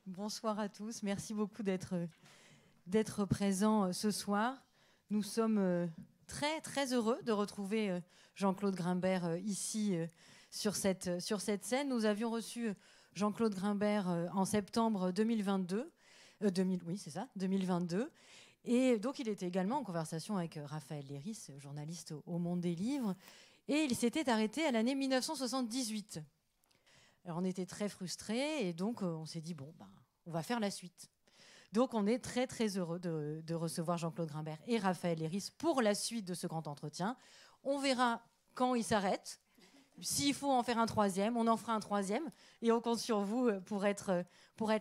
Bonsoir à tous. Merci beaucoup d'être présents ce soir. Nous sommes très, très heureux de retrouver Jean-Claude Grimbert ici sur cette scène. Nous avions reçu Jean-Claude Grimbert en septembre 2022. 2022. Et donc, il était également en conversation avec Raphaël Léris, journaliste au Monde des Livres. Et il s'était arrêté à l'année 1978. Alors, on était très frustrés et donc on s'est dit, bon, on va faire la suite. Donc, on est très, très heureux de recevoir Jean-Claude Grimbert et Raphaël Léris pour la suite de ce grand entretien. On verra quand il s'arrête. S'il faut en faire un troisième, on en fera un troisième. Et on compte sur vous pour être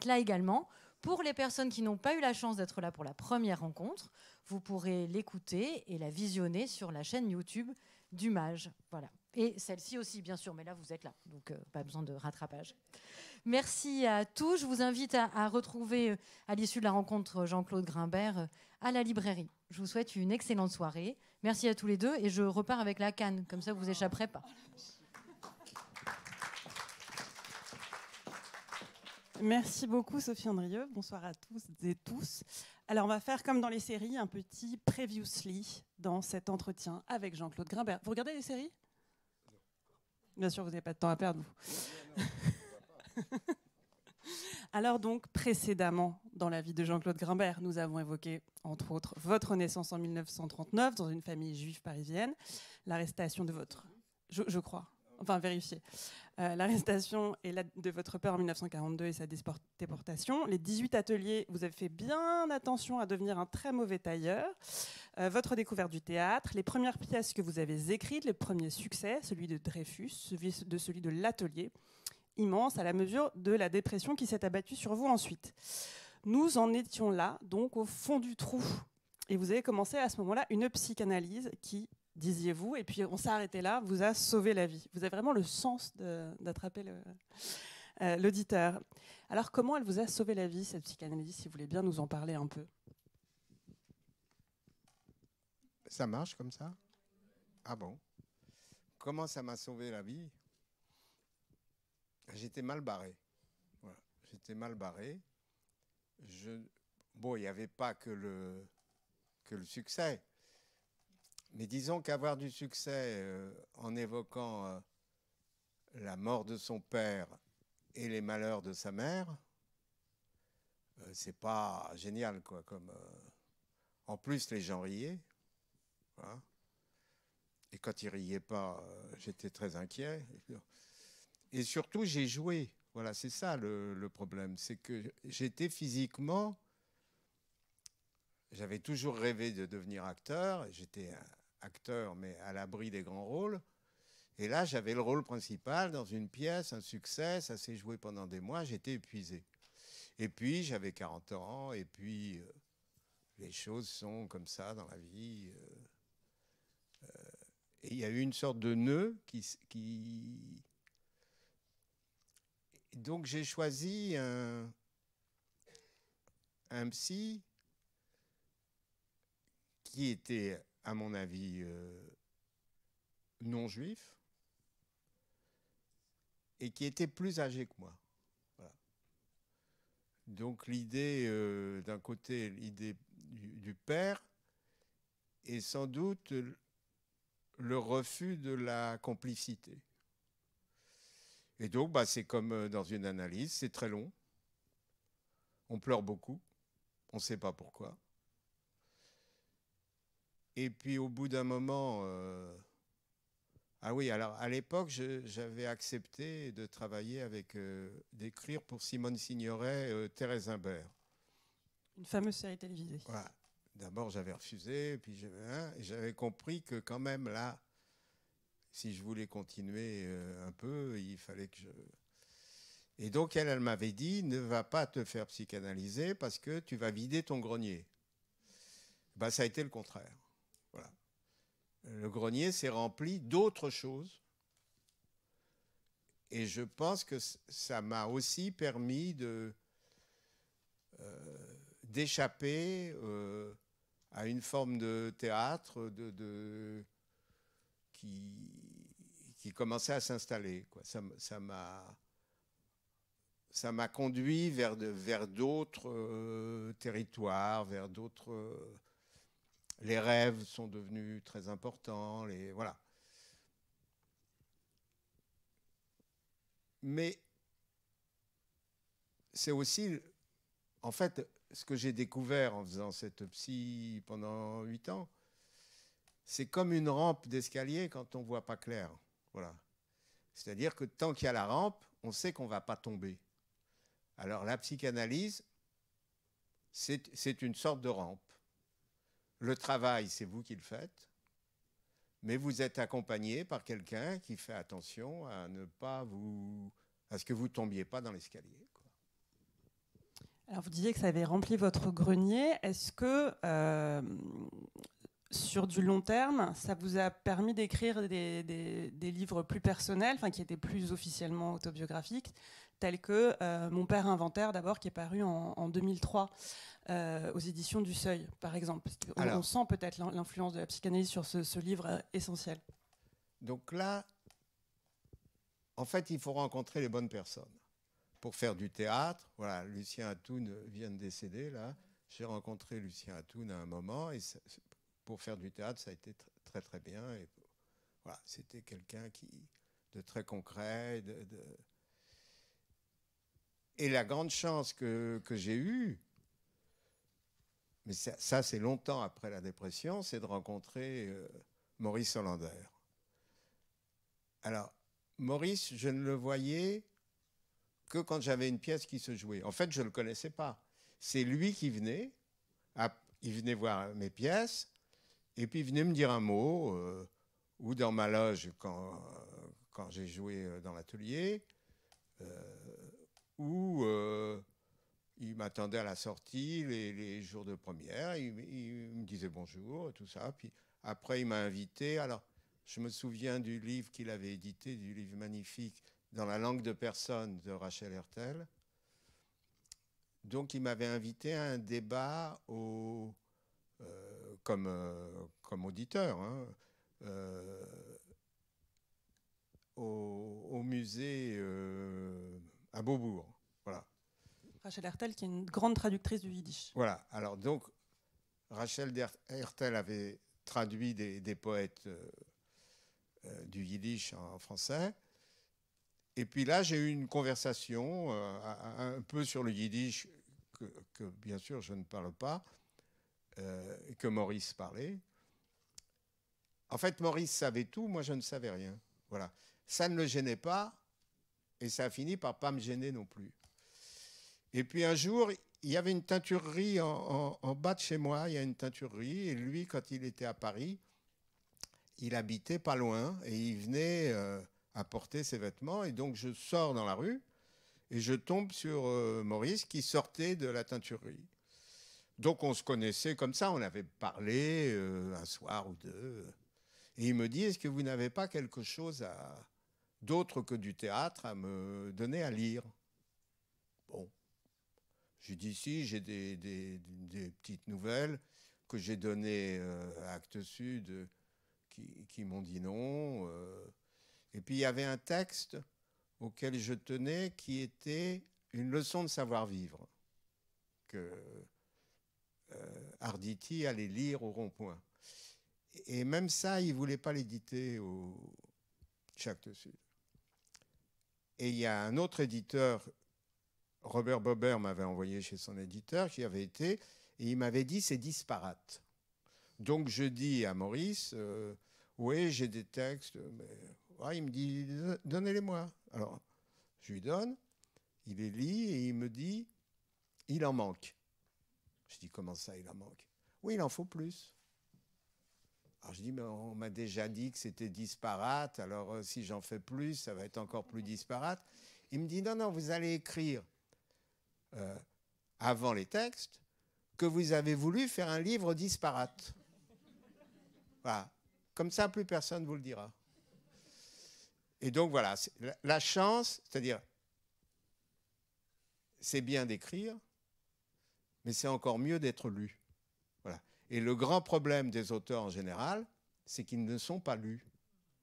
là également. Pour les personnes qui n'ont pas eu la chance d'être là pour la première rencontre, vous pourrez l'écouter et la visionner sur la chaîne YouTube du MAGE. Voilà. Et celle-ci aussi, bien sûr, mais là, vous êtes là, donc pas besoin de rattrapage. Merci à tous. Je vous invite à retrouver, à l'issue de la rencontre, Jean-Claude Grimbert à la librairie. Je vous souhaite une excellente soirée. Merci à tous les deux et je repars avec la canne, comme ça vous échapperez pas. Merci beaucoup Sophie Andrieux. Bonsoir à tous et tous. Alors on va faire comme dans les séries, un petit previously dans cet entretien avec Jean-Claude Grimbert. Vous regardez les séries ? Bien sûr, vous n'avez pas de temps à perdre, vous. Alors donc, précédemment, dans la vie de Jean-Claude Grimbert, nous avons évoqué, entre autres, votre naissance en 1939 dans une famille juive parisienne, l'arrestation de votre... Je crois, enfin vérifier, l'arrestation de votre père en 1942 et sa déportation, les 18 ateliers, vous avez fait bien attention à devenir un très mauvais tailleur, votre découverte du théâtre, les premières pièces que vous avez écrites, les premiers succès, celui de Dreyfus, celui de l'atelier, immense à la mesure de la dépression qui s'est abattue sur vous ensuite. Nous en étions là, donc au fond du trou. Et vous avez commencé à ce moment-là une psychanalyse qui, disiez-vous, et puis on s'est arrêté là, vous a sauvé la vie. Vous avez vraiment le sens d'attraper l'auditeur. Alors comment elle vous a sauvé la vie, cette psychanalyse, si vous voulez bien nous en parler un peu? Ça marche comme ça? Ah bon? Comment ça m'a sauvé la vie? J'étais mal barré. Voilà. J'étais mal barré. Bon, il n'y avait pas que le succès. Mais disons qu'avoir du succès en évoquant la mort de son père et les malheurs de sa mère, c'est pas génial, quoi. En plus, les gens riaient. Voilà. Et quand ils riaient pas, j'étais très inquiet. Et surtout, j'ai joué. Voilà, c'est ça le problème. C'est que j'étais physiquement... J'avais toujours rêvé de devenir acteur. J'étais acteur, mais à l'abri des grands rôles. Et là, j'avais le rôle principal dans une pièce, un succès. Ça s'est joué pendant des mois. J'étais épuisé. Et puis, j'avais 40 ans. Et puis, les choses sont comme ça dans la vie. Et il y a eu une sorte de nœud qui... Donc, j'ai choisi un psy qui était, à mon avis, non juif et qui était plus âgé que moi. Voilà. Donc l'idée, d'un côté, l'idée du père et sans doute le refus de la complicité. Et donc, c'est comme dans une analyse, c'est très long. On pleure beaucoup. On ne sait pas pourquoi. Et puis, au bout d'un moment... Ah oui, alors à l'époque, j'avais accepté de travailler d'écrire pour Simone Signoret, Thérèse Imbert. Une fameuse série télévisée. Voilà. D'abord, j'avais refusé, puis j'avais compris que quand même, là, si je voulais continuer un peu, il fallait que je... Et donc, elle m'avait dit, ne va pas te faire psychanalyser parce que tu vas vider ton grenier. Ça a été le contraire. Voilà. Le grenier s'est rempli d'autres choses. Et je pense que ça m'a aussi permis d'échapper à une forme de théâtre qui commençait à s'installer, quoi. Ça ça m'a conduit vers d'autres territoires, vers d'autres... les rêves sont devenus très importants, voilà. Mais c'est aussi, en fait, ce que j'ai découvert en faisant cette psy pendant 8 ans, c'est comme une rampe d'escalier quand on ne voit pas clair. Voilà. C'est-à-dire que tant qu'il y a la rampe, on sait qu'on ne va pas tomber. Alors la psychanalyse, c'est une sorte de rampe. Le travail, c'est vous qui le faites, mais vous êtes accompagné par quelqu'un qui fait attention à ce que vous ne tombiez pas dans l'escalier. Alors vous disiez que ça avait rempli votre grenier. Est-ce que sur du long terme, ça vous a permis d'écrire des livres plus personnels, qui étaient plus officiellement autobiographiques, tels que Mon père inventaire, d'abord, qui est paru en 2003 aux éditions du Seuil, par exemple. On sent peut-être l'influence de la psychanalyse sur ce livre essentiel. Donc là, en fait, il faut rencontrer les bonnes personnes. Pour faire du théâtre, voilà, Lucien Atoun vient de décéder, là. J'ai rencontré Lucien Atoun à un moment, et pour faire du théâtre, ça a été très, très bien. Et voilà, c'était quelqu'un de très concret. Et la grande chance que j'ai eue, mais ça c'est longtemps après la dépression, c'est de rencontrer Maurice Hollander. Alors, Maurice, je ne le voyais que quand j'avais une pièce qui se jouait. En fait, je ne le connaissais pas. C'est lui qui venait, il venait voir mes pièces, et puis il venait me dire un mot, ou dans ma loge quand j'ai joué dans l'atelier, ou il m'attendait à la sortie les jours de première, il me disait bonjour, tout ça, puis après il m'a invité. Alors, je me souviens du livre qu'il avait édité, du livre magnifique, Dans la langue de personne, de Rachel Hertel. Donc, il m'avait invité à un débat comme auditeur, hein, au musée à Beaubourg. Voilà. Rachel Hertel, qui est une grande traductrice du yiddish. Voilà. Alors, donc, Rachel Hertel avait traduit des poètes du yiddish en français. Et puis là, j'ai eu une conversation un peu sur le yiddish que bien sûr, je ne parle pas, et que Maurice parlait. En fait, Maurice savait tout, moi, je ne savais rien. Voilà. Ça ne le gênait pas, et ça a fini par ne pas me gêner non plus. Et puis un jour, il y avait une teinturerie en bas de chez moi, il y a une teinturerie, et lui, quand il était à Paris, il habitait pas loin, et il venait apporter ses vêtements, et donc je sors dans la rue, et je tombe sur Maurice qui sortait de la teinturerie. Donc on se connaissait comme ça, on avait parlé un soir ou deux, et il me dit, est-ce que vous n'avez pas quelque chose d'autre que du théâtre à me donner à lire? Bon. J'ai dit, si, j'ai des petites nouvelles que j'ai données à Actes Sud qui m'ont dit non. Et puis il y avait un texte auquel je tenais qui était une leçon de savoir-vivre que Arditi allait lire au Rond-Point. Et même ça, il ne voulait pas l'éditer chez Actes Sud. Et il y a un autre éditeur, Robert Bober m'avait envoyé chez son éditeur, qui avait été, et il m'avait dit c'est disparate. Donc je dis à Maurice, oui, j'ai des textes, mais ouais, il me dit donnez-les-moi. Alors je lui donne, il les lit et il me dit il en manque. Je dis comment ça il en manque? Oui, il en faut plus. Alors je dis mais on m'a déjà dit que c'était disparate, alors si j'en fais plus, ça va être encore plus disparate. Il me dit non, vous allez écrire avant les textes que vous avez voulu faire un livre disparate. Voilà. Comme ça, plus personne ne vous le dira. Et donc voilà, la chance, c'est-à-dire, c'est bien d'écrire, mais c'est encore mieux d'être lu. Voilà. Et le grand problème des auteurs en général, c'est qu'ils ne sont pas lus.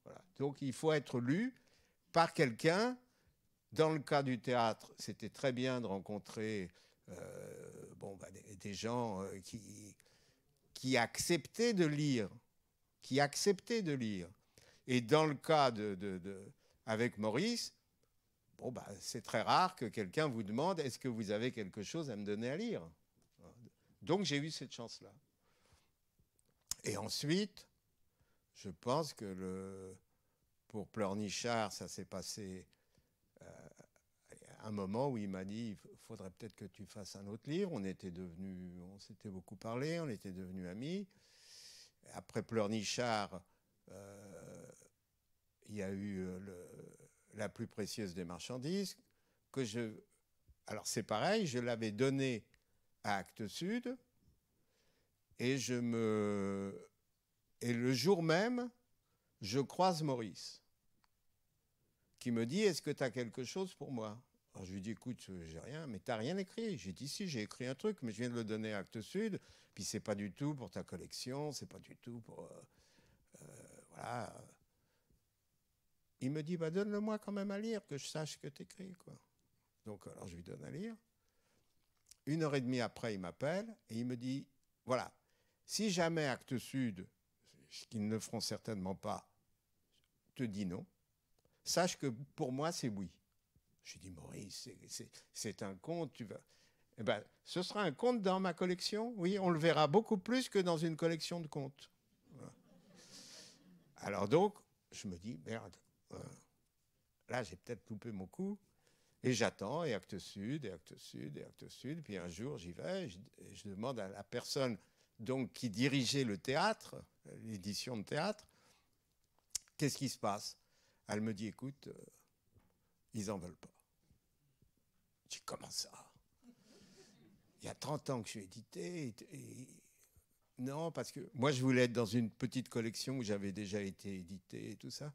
Voilà. Donc il faut être lu par quelqu'un Dans le cas du théâtre, c'était très bien de rencontrer des gens qui acceptaient de lire, Et dans le cas avec Maurice, c'est très rare que quelqu'un vous demande est-ce que vous avez quelque chose à me donner à lire. Donc j'ai eu cette chance-là. Et ensuite, je pense que pour Pleurnichard, ça s'est passé un moment où il m'a dit il faudrait peut-être que tu fasses un autre livre. On s'était beaucoup parlé, on était devenus amis. Après Pleurnichard, il y a eu La plus précieuse des marchandises, alors c'est pareil, je l'avais donné à Actes Sud, et le jour même, je croise Maurice, qui me dit est-ce que tu as quelque chose pour moi? Alors je lui dis écoute, j'ai rien, mais tu n'as rien écrit. J'ai dit si, j'ai écrit un truc, mais je viens de le donner à Actes Sud, puis c'est pas du tout pour ta collection, c'est pas du tout pour voilà. Il me dit donne-le-moi quand même à lire, que je sache ce que tu écris, quoi. Donc alors je lui donne à lire. 1h30 après, il m'appelle et il me dit voilà, si jamais Actes Sud, ce qu'ils ne feront certainement pas, te dit non, sache que pour moi c'est oui. Je lui dis Maurice, c'est un conte, tu vas. Eh ben, ce sera un conte dans ma collection. Oui, on le verra beaucoup plus que dans une collection de contes. Voilà. Alors donc, je me dis merde. Là, j'ai peut-être loupé mon coup. Et j'attends, et Actes Sud, et Actes Sud, et Actes Sud. Puis un jour, j'y vais, et je demande à la personne donc, qui dirigeait le théâtre, l'édition de théâtre, qu'est-ce qui se passe? Elle me dit, écoute, ils n'en veulent pas. Je dis, comment ça? Il y a 30 ans que je suis édité. Non, parce que moi, je voulais être dans une petite collection où j'avais déjà été édité et tout ça.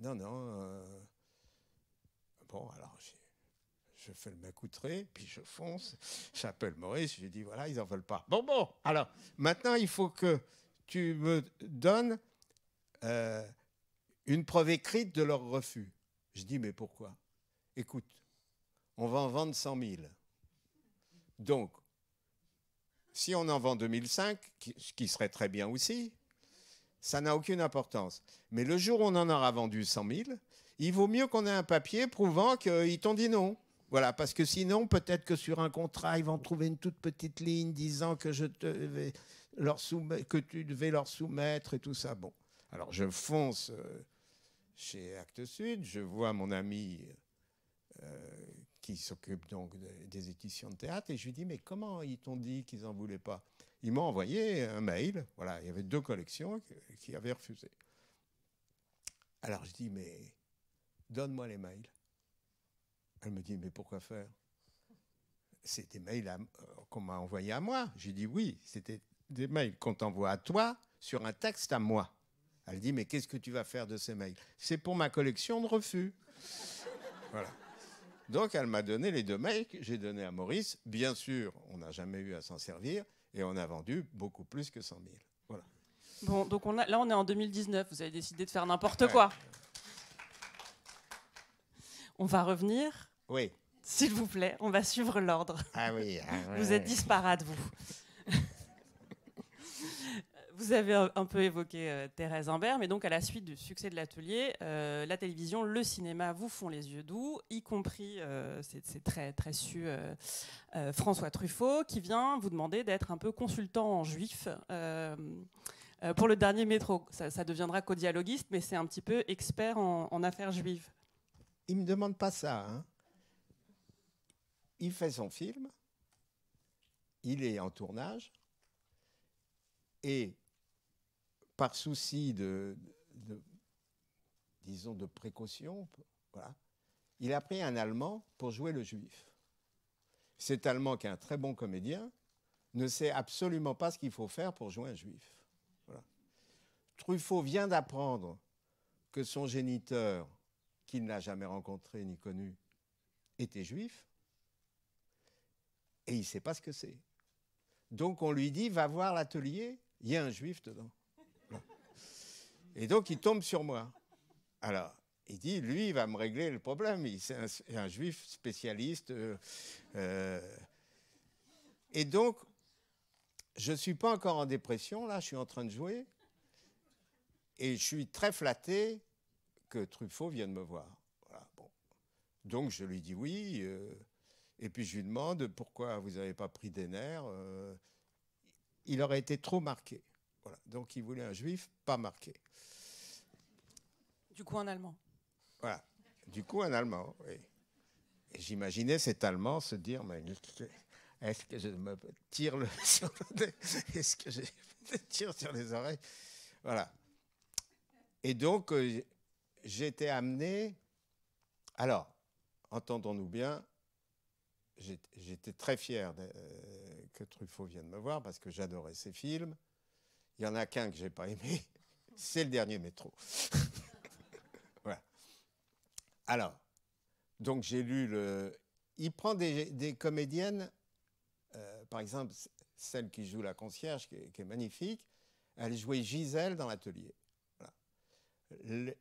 Non. Bon, alors je fais le mec outré, puis je fonce, j'appelle Maurice, je lui dis voilà, ils n'en veulent pas. Bon, alors maintenant il faut que tu me donnes une preuve écrite de leur refus. Je dis mais pourquoi? Écoute, on va en vendre 100 000. Donc, si on en vend 2005, ce qui serait très bien aussi, ça n'a aucune importance. Mais le jour où on en aura vendu 100 000, il vaut mieux qu'on ait un papier prouvant qu'ils t'ont dit non. Voilà, parce que sinon, peut-être que sur un contrat, ils vont trouver une toute petite ligne disant que que tu devais leur soumettre et tout ça. Bon, alors je fonce chez Actes Sud, je vois mon ami qui s'occupe donc des éditions de théâtre, et je lui dis mais comment ils t'ont dit qu'ils n'en voulaient pas? Ils m'ont envoyé un mail, voilà, il y avait 2 collections qui avaient refusé. Alors je dis mais donne-moi les mails. Elle me dit mais pourquoi faire? C'est des mails qu'on m'a envoyés à moi. J'ai dit oui, c'était des mails qu'on t'envoie à toi sur un texte à moi. Elle dit mais qu'est-ce que tu vas faire de ces mails? C'est pour ma collection de refus. Voilà. Donc elle m'a donné les 2 mails que j'ai donnés à Maurice. Bien sûr, on n'a jamais eu à s'en servir et on a vendu beaucoup plus que 100 000. Voilà. Bon, donc là on est en 2019. Vous avez décidé de faire n'importe quoi. On va revenir. Oui. S'il vous plaît, on va suivre l'ordre. Ah oui. Vous êtes disparate, vous. Vous avez un peu évoqué Thérèse Imbert, mais donc à la suite du succès de l'atelier, la télévision, le cinéma vous font les yeux doux, y compris, c'est très, très su, François Truffaut, qui vient vous demander d'être un peu consultant en juif pour le dernier métro. Ça deviendra co-dialoguiste, mais c'est un petit peu expert en affaires juives. Il ne me demande pas ça. Hein. Il fait son film, il est en tournage, et par souci disons, de précaution, voilà, il a pris un Allemand pour jouer le juif. Cet Allemand, qui est un très bon comédien, ne sait absolument pas ce qu'il faut faire pour jouer un juif. Voilà. Truffaut vient d'apprendre que son géniteur, qu'il n'a jamais rencontré ni connu, était juif, et il ne sait pas ce que c'est. Donc on lui dit, va voir l'atelier, il y a un juif dedans. Et donc il tombe sur moi. Alors, il dit, lui, il va me régler le problème. C'est un juif spécialiste. Et donc, je ne suis pas encore en dépression, là, je suis en train de jouer. Et je suis très flatté que Truffaut vienne me voir. Voilà, bon. Donc, je lui dis oui. Et puis, je lui demande pourquoi vous n'avez pas pris des nerfs. Il aurait été trop marqué. Voilà. Donc, il voulait un juif pas marqué. Du coup, en allemand. Voilà. Du coup, un Allemand, oui. Et j'imaginais cet Allemand se dire, mais est-ce que je me tire est-ce que je me tire sur les oreilles? Voilà. Et donc, j'étais amené... Alors, entendons-nous bien, j'étais très fier que Truffaut vienne me voir parce que j'adorais ses films. Il y en a qu'un que je n'ai pas aimé, c'est Le Dernier Métro. Voilà. Alors, donc j'ai lu il prend des comédiennes, par exemple, celle qui joue la concierge, qui est magnifique, elle jouait Gisèle dans l'atelier. Voilà.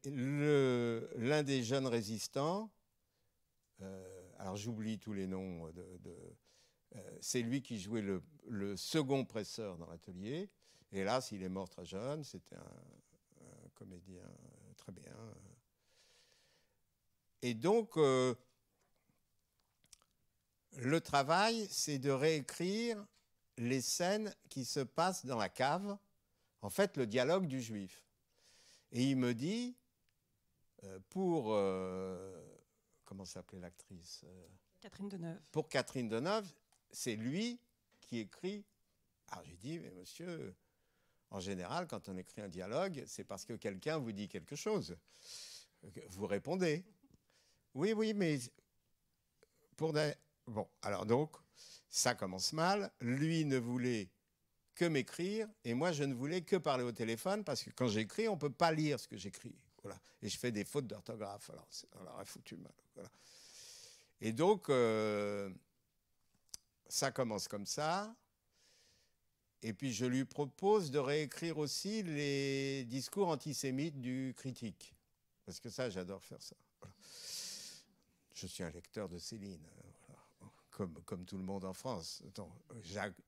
L'un des jeunes résistants, alors j'oublie tous les noms, c'est lui qui jouait le second presseur dans l'atelier. Hélas, il est mort très jeune, c'était un comédien très bien. Et donc, le travail, c'est de réécrire les scènes qui se passent dans la cave, en fait, le dialogue du juif. Et il me dit, pour... comment s'appelait l'actrice? Catherine Deneuve. Pour Catherine Deneuve, c'est lui qui écrit. Alors j'ai dit, mais monsieur, en général, quand on écrit un dialogue, c'est parce que quelqu'un vous dit quelque chose. Vous répondez. Oui, oui, mais pour des... Bon, alors donc, ça commence mal. Lui ne voulait que m'écrire et moi, je ne voulais que parler au téléphone parce que quand j'écris, on ne peut pas lire ce que j'écris. Voilà. Et je fais des fautes d'orthographe. Alors, on leur a foutu mal. Voilà. Et donc, ça commence comme ça. Et puis, je lui propose de réécrire aussi les discours antisémites du critique. Parce que ça, j'adore faire ça. Voilà. Je suis un lecteur de Céline, voilà. Comme tout le monde en France.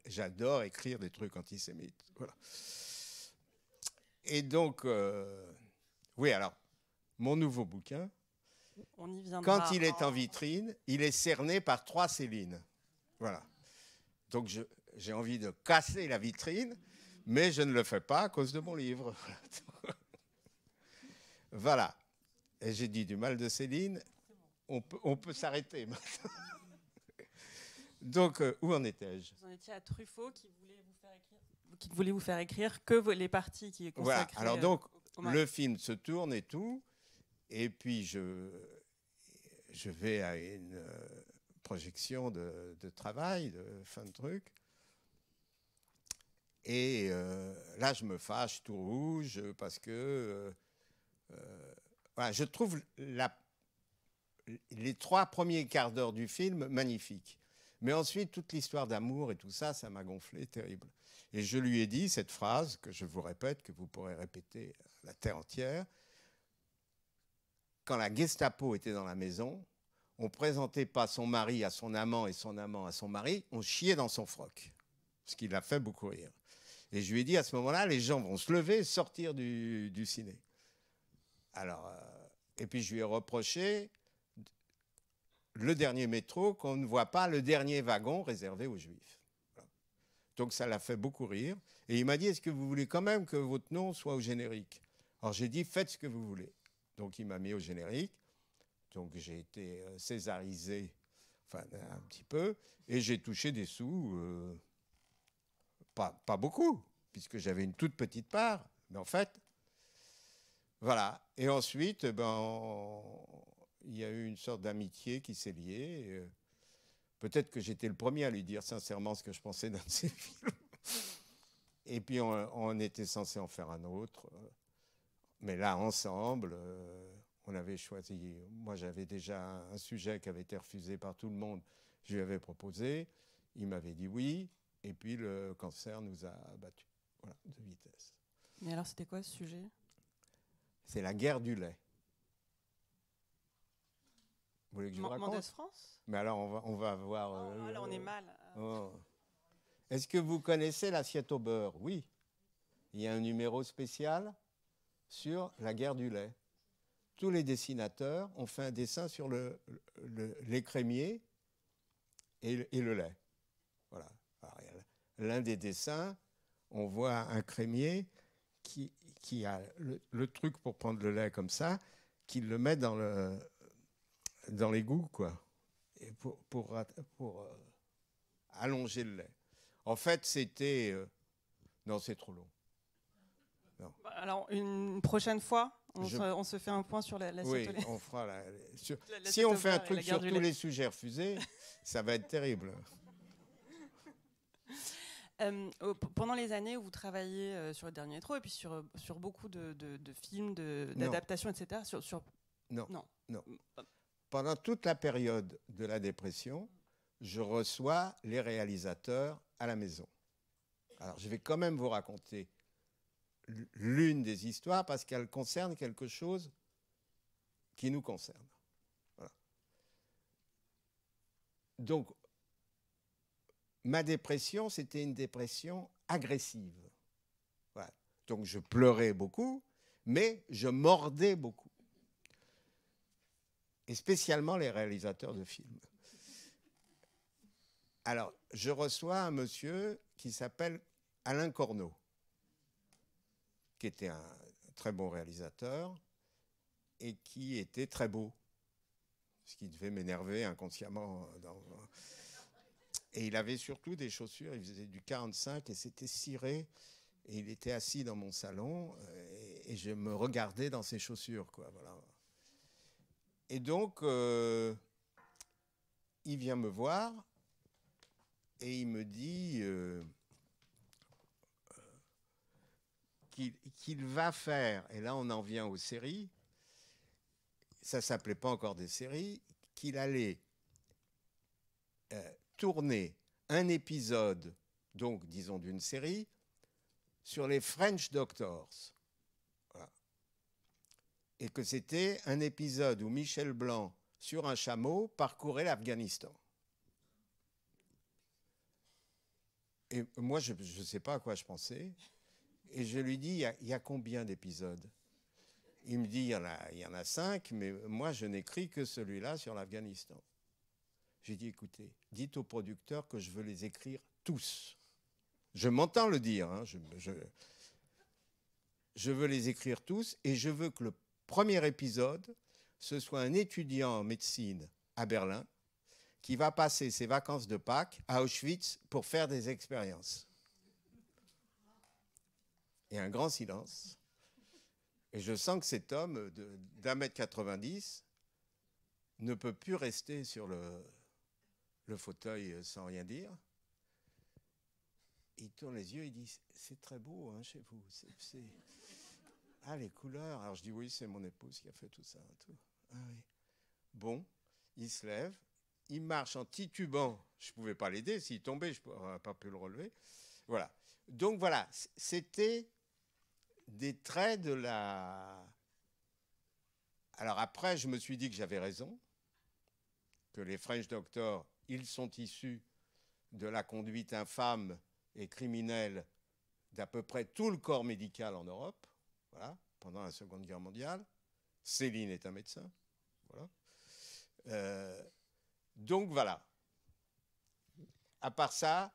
J'adore écrire des trucs antisémites. Voilà. Et donc, oui, alors, mon nouveau bouquin, on y viendra. Quand il est en vitrine, il est cerné par 3 Céline. Voilà. Donc, j'ai envie de casser la vitrine, mais je ne le fais pas à cause de mon livre. Voilà. Et j'ai dit du mal de Céline. On peut s'arrêter maintenant. Donc, où en étais-je? Vous en étiez à Truffaut qui voulait vous faire écrire que les parties qui est consacrées. Voilà. Alors donc, le film se tourne et tout, et puis je vais à une projection de travail, de fin de truc, et là je me fâche tout rouge parce que voilà, je trouve les 3 premiers quarts d'heure du film magnifiques. Mais ensuite, toute l'histoire d'amour et tout ça, ça m'a gonflé, terrible. Et je lui ai dit cette phrase, que je vous répète, que vous pourrez répéter la terre entière. Quand la Gestapo était dans la maison, on ne présentait pas son mari à son amant et son amant à son mari, on chiait dans son froc. Ce qui l'a fait beaucoup rire. Et je lui ai dit, à ce moment-là, les gens vont se lever et sortir du ciné. Alors, et puis je lui ai reproché Le Dernier Métro, qu'on ne voit pas le dernier wagon réservé aux Juifs. Voilà. Donc ça l'a fait beaucoup rire. Et il m'a dit, est-ce que vous voulez quand même que votre nom soit au générique? Alors j'ai dit, faites ce que vous voulez. Donc il m'a mis au générique. Donc j'ai été césarisé, enfin un petit peu, et j'ai touché des sous, pas beaucoup, puisque j'avais une toute petite part. Mais en fait, voilà. Et ensuite, il y a eu une sorte d'amitié qui s'est liée. Peut-être que j'étais le premier à lui dire sincèrement ce que je pensais d'un de ses films. Et puis on était censé en faire un autre. Mais là, ensemble, on avait choisi. Moi, j'avais déjà un sujet qui avait été refusé par tout le monde. Je lui avais proposé. Il m'avait dit oui. Et puis le cancer nous a battus. Voilà, de vitesse. Mais alors, c'était quoi ce sujet? C'est la guerre du lait. Vous voulez que je vous raconte? Mendes France. Mais alors, on va voir... Oh, là, on est mal. Oh. Est-ce que vous connaissez l'assiette au beurre? Oui. Il y a un numéro spécial sur la guerre du lait. Tous les dessinateurs ont fait un dessin sur les crémiers et le lait. Voilà. L'un des dessins, on voit un crémier qui a le truc pour prendre le lait comme ça, qui le met dans l'égout, quoi, et pour allonger le lait. En fait, c'était... non, c'est trop long. Non. Alors, une prochaine fois, on se fait un point sur l'assiette au lait. Oui, on fera si on fait un truc sur tous les sujets refusés, ça va être terrible. Pendant les années où vous travaillez sur le dernier métro et puis sur beaucoup de films, d'adaptations, etc. Non. Pendant toute la période de la dépression, je reçois les réalisateurs à la maison. Alors, je vais quand même vous raconter l'une des histoires parce qu'elle concerne quelque chose qui nous concerne. Voilà. Donc, ma dépression, c'était une dépression agressive. Voilà. Donc, je pleurais beaucoup, mais je mordais beaucoup. Et spécialement les réalisateurs de films. Alors, je reçois un monsieur qui s'appelle Alain Corneau, qui était un très bon réalisateur et qui était très beau, ce qui devait m'énerver inconsciemment. Et il avait surtout des chaussures, il faisait du 45 et c'était ciré, et il était assis dans mon salon et je me regardais dans ses chaussures, quoi, voilà. Et donc, il vient me voir et il me dit qu'il va faire, et là on en vient aux séries, ça ne s'appelait pas encore des séries, qu'il allait tourner un épisode, donc disons d'une série, sur les French Doctors. Voilà. Et que c'était un épisode où Michel Blanc, sur un chameau, parcourait l'Afghanistan. Et moi, je ne sais pas à quoi je pensais. Et je lui dis, il y a combien d'épisodes? Il me dit, il y en a 5, mais moi, je n'écris que celui-là sur l'Afghanistan. J'ai dit, écoutez, dites au producteur que je veux les écrire tous. Je m'entends le dire. Hein, je veux les écrire tous et je veux que le premier épisode, ce soit un étudiant en médecine à Berlin qui va passer ses vacances de Pâques à Auschwitz pour faire des expériences. Et un grand silence. Et je sens que cet homme d'1m90 ne peut plus rester sur le fauteuil sans rien dire. Il tourne les yeux, il dit, c'est très beau hein, chez vous. Ah, les couleurs. Alors je dis, oui, c'est mon épouse qui a fait tout ça. Tout. Ah, oui. Bon, il se lève, il marche en titubant. Je ne pouvais pas l'aider, s'il tombait, je n'aurais pas pu le relever. Voilà. Donc voilà, c'était des traits de la... Alors après, je me suis dit que j'avais raison, que les French Doctors, ils sont issus de la conduite infâme et criminelle d'à peu près tout le corps médical en Europe, voilà, pendant la Seconde Guerre mondiale. Céline est un médecin. Voilà. Donc voilà. À part ça,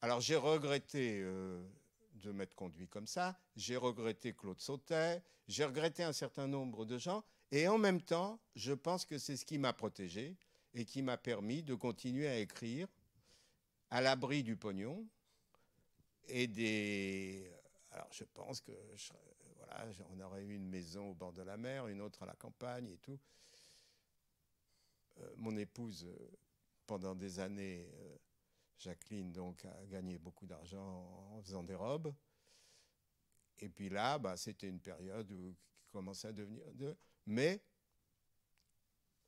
alors j'ai regretté de m'être conduit comme ça, j'ai regretté Claude Sautet, j'ai regretté un certain nombre de gens, et en même temps, je pense que c'est ce qui m'a protégé et qui m'a permis de continuer à écrire à l'abri du pognon et des... Alors je pense que voilà, on aurait eu une maison au bord de la mer, une autre à la campagne et tout. Mon épouse, pendant des années, Jacqueline, donc, a gagné beaucoup d'argent en faisant des robes. Et puis là, c'était une période où qui commençait à devenir... Mais,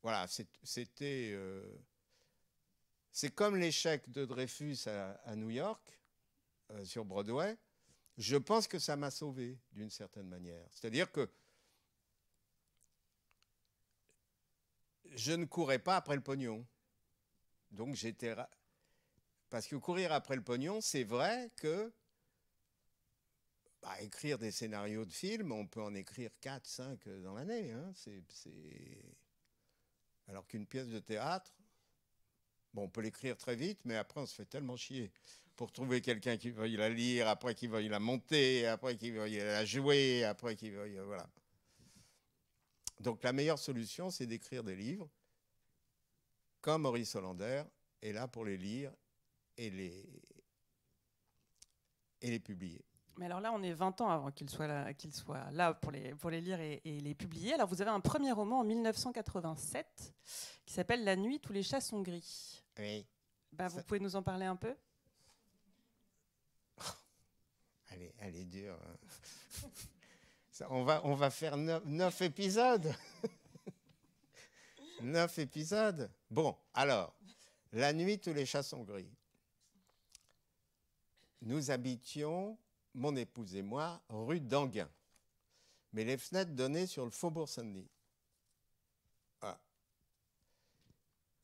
voilà, c'était... c'est comme l'échec de Dreyfus à New York, sur Broadway. Je pense que ça m'a sauvé, d'une certaine manière. C'est-à-dire que je ne courais pas après le pognon. Donc j'étais... Parce que courir après le pognon, c'est vrai que écrire des scénarios de films, on peut en écrire 4, 5 dans l'année. Hein. Alors qu'une pièce de théâtre, bon, on peut l'écrire très vite, mais après on se fait tellement chier pour trouver quelqu'un qui veuille la lire, après qui veuille la monter, après qui veuille la jouer, après qui veuille... Voilà. Donc la meilleure solution, c'est d'écrire des livres comme Maurice Hollander est là pour les lire et les publier. Mais alors là, on est 20 ans avant qu'il soit là pour les lire et les publier. Alors vous avez un premier roman en 1987 qui s'appelle La nuit, tous les chats sont gris. Oui. Vous pouvez nous en parler un peu? Elle est dure. On va faire 9 épisodes. 9 épisodes. Bon, alors, La nuit, tous les chats sont gris. Nous habitions, mon épouse et moi, rue d'Anguin. Mais les fenêtres donnaient sur le faubourg Saint-Denis. Voilà.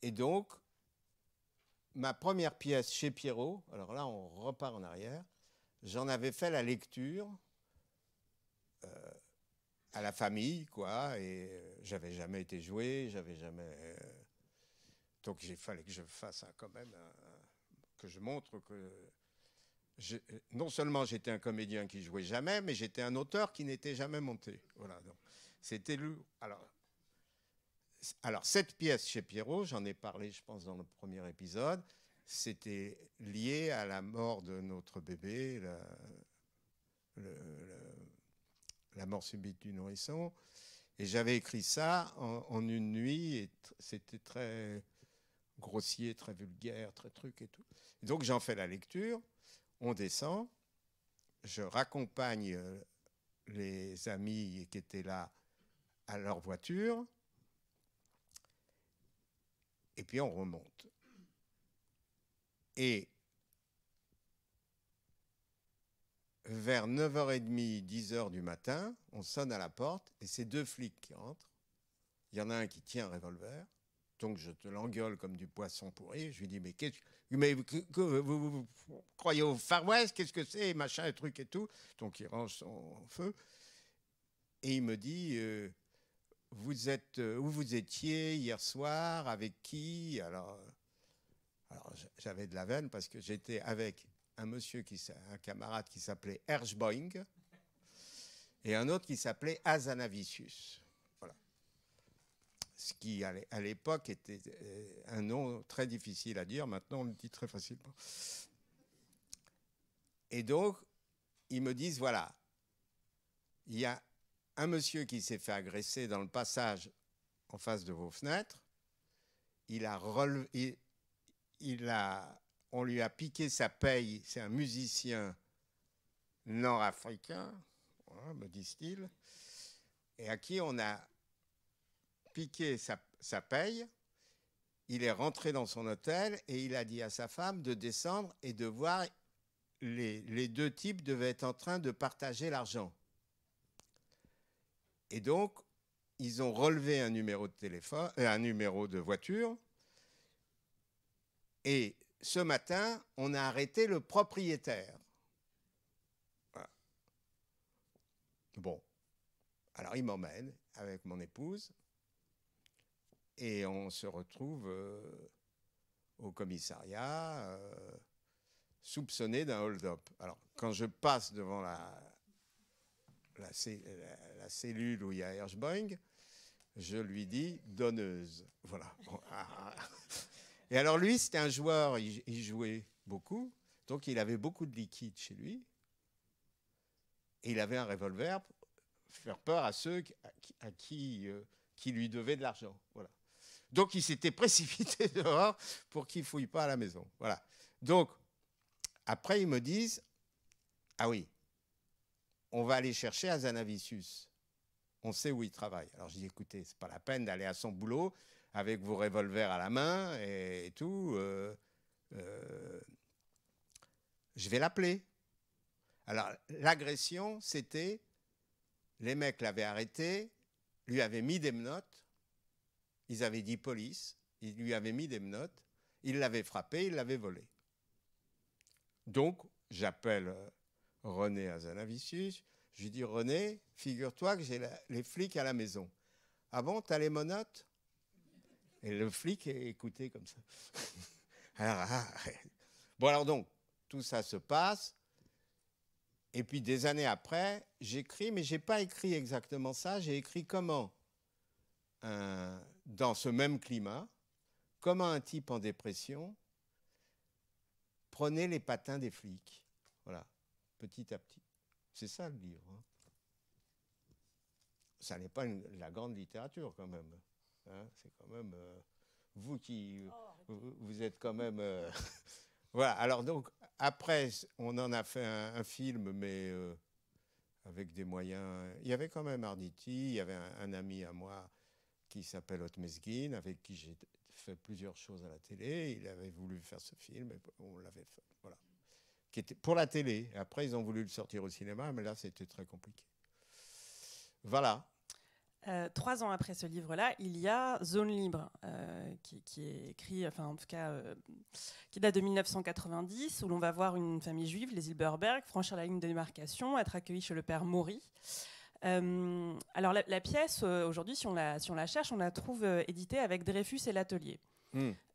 Et donc, ma première pièce chez Pierrot, alors là, on repart en arrière, j'en avais fait la lecture à la famille, quoi, et j'avais jamais été joué, j'avais jamais... donc il fallait que je fasse quand même, que je montre que... non seulement j'étais un comédien qui jouait jamais, mais j'étais un auteur qui n'était jamais monté. Voilà, donc c'était alors cette pièce chez Pierrot, j'en ai parlé, je pense, dans le premier épisode, c'était lié à la mort de notre bébé, la mort subite du nourrisson. Et j'avais écrit ça en une nuit, et c'était très grossier, très vulgaire, très truc et tout. Et donc j'en fais la lecture, on descend, je raccompagne les amis qui étaient là à leur voiture, et puis on remonte. Et vers 9h30, 10h du matin, on sonne à la porte et c'est 2 flics qui rentrent. Il y en a un qui tient un revolver, donc je te l'engueule comme du poisson pourri. Je lui dis, mais vous croyez au Far West? Qu'est-ce que c'est? Machin, et truc et tout. Donc il range son feu. Et il me dit, où vous étiez hier soir? Avec qui? Alors j'avais de la veine parce que j'étais avec un camarade qui s'appelait Hershboing et un autre qui s'appelait Azanavicius. Voilà. Ce qui, à l'époque, était un nom très difficile à dire. Maintenant, on le dit très facilement. Et donc, ils me disent, voilà, il y a un monsieur qui s'est fait agresser dans le passage en face de vos fenêtres. On lui a piqué sa paye, c'est un musicien nord-africain, voilà, me disent-ils, et à qui on a piqué sa paye. Il est rentré dans son hôtel et il a dit à sa femme de descendre et de voir les 2 types devaient être en train de partager l'argent. Et donc, ils ont relevé un numéro de téléphone, un numéro de voiture, et ce matin, on a arrêté le propriétaire. Voilà. Bon. Alors, il m'emmène avec mon épouse et on se retrouve au commissariat soupçonné d'un hold-up. Alors, quand je passe devant la cellule où il y a Hershboing, je lui dis « donneuse ». Voilà. Et alors lui, c'était un joueur, il jouait beaucoup, donc il avait beaucoup de liquide chez lui, et il avait un revolver pour faire peur à ceux qui lui devaient de l'argent. Voilà. Donc il s'était précipité dehors pour qu'ils ne fouillent pas à la maison. Voilà. Donc, après, ils me disent, ah oui, on va aller chercher Azanavicius. On sait où il travaille. Alors je dis, écoutez, c'est pas la peine d'aller à son boulot avec vos revolvers à la main et tout. Je vais l'appeler. Alors l'agression, c'était, les mecs l'avaient arrêté, lui avaient mis des menottes, Ils avaient dit police, ils lui avaient mis des menottes, ils l'avaient frappé, ils l'avaient volé. Donc, j'appelle René Hazanavicius, je lui dis, René, figure-toi que j'ai les flics à la maison. Ah bon, t'as les menottes? Et le flic écoutait comme ça. Bon, alors donc, tout ça se passe. Et puis, des années après, j'écris, mais je n'ai pas écrit exactement ça. J'ai écrit comment, dans ce même climat, comment un type en dépression prenait les patins des flics. Voilà, petit à petit. C'est ça le livre. Hein. Ça n'est pas la grande littérature, quand même. Hein, c'est quand même... vous qui... vous êtes quand même... Voilà, alors donc, après, on en a fait un film, mais avec des moyens... Il y avait quand même Arditi, il y avait un ami à moi qui s'appelle Otmesguin, avec qui j'ai fait plusieurs choses à la télé. Il avait voulu faire ce film, et on l'avait fait, voilà. Qui était pour la télé. Après, ils ont voulu le sortir au cinéma, mais là, c'était très compliqué. Voilà. 3 ans après ce livre-là, il y a Zone libre, qui est écrit, enfin en tout cas, qui date de 1990, où l'on va voir une famille juive, les Hilberberg, franchir la ligne de démarcation, être accueillis chez le père Maury. Alors la pièce, aujourd'hui, si on la cherche, on la trouve éditée avec Dreyfus et l'Atelier.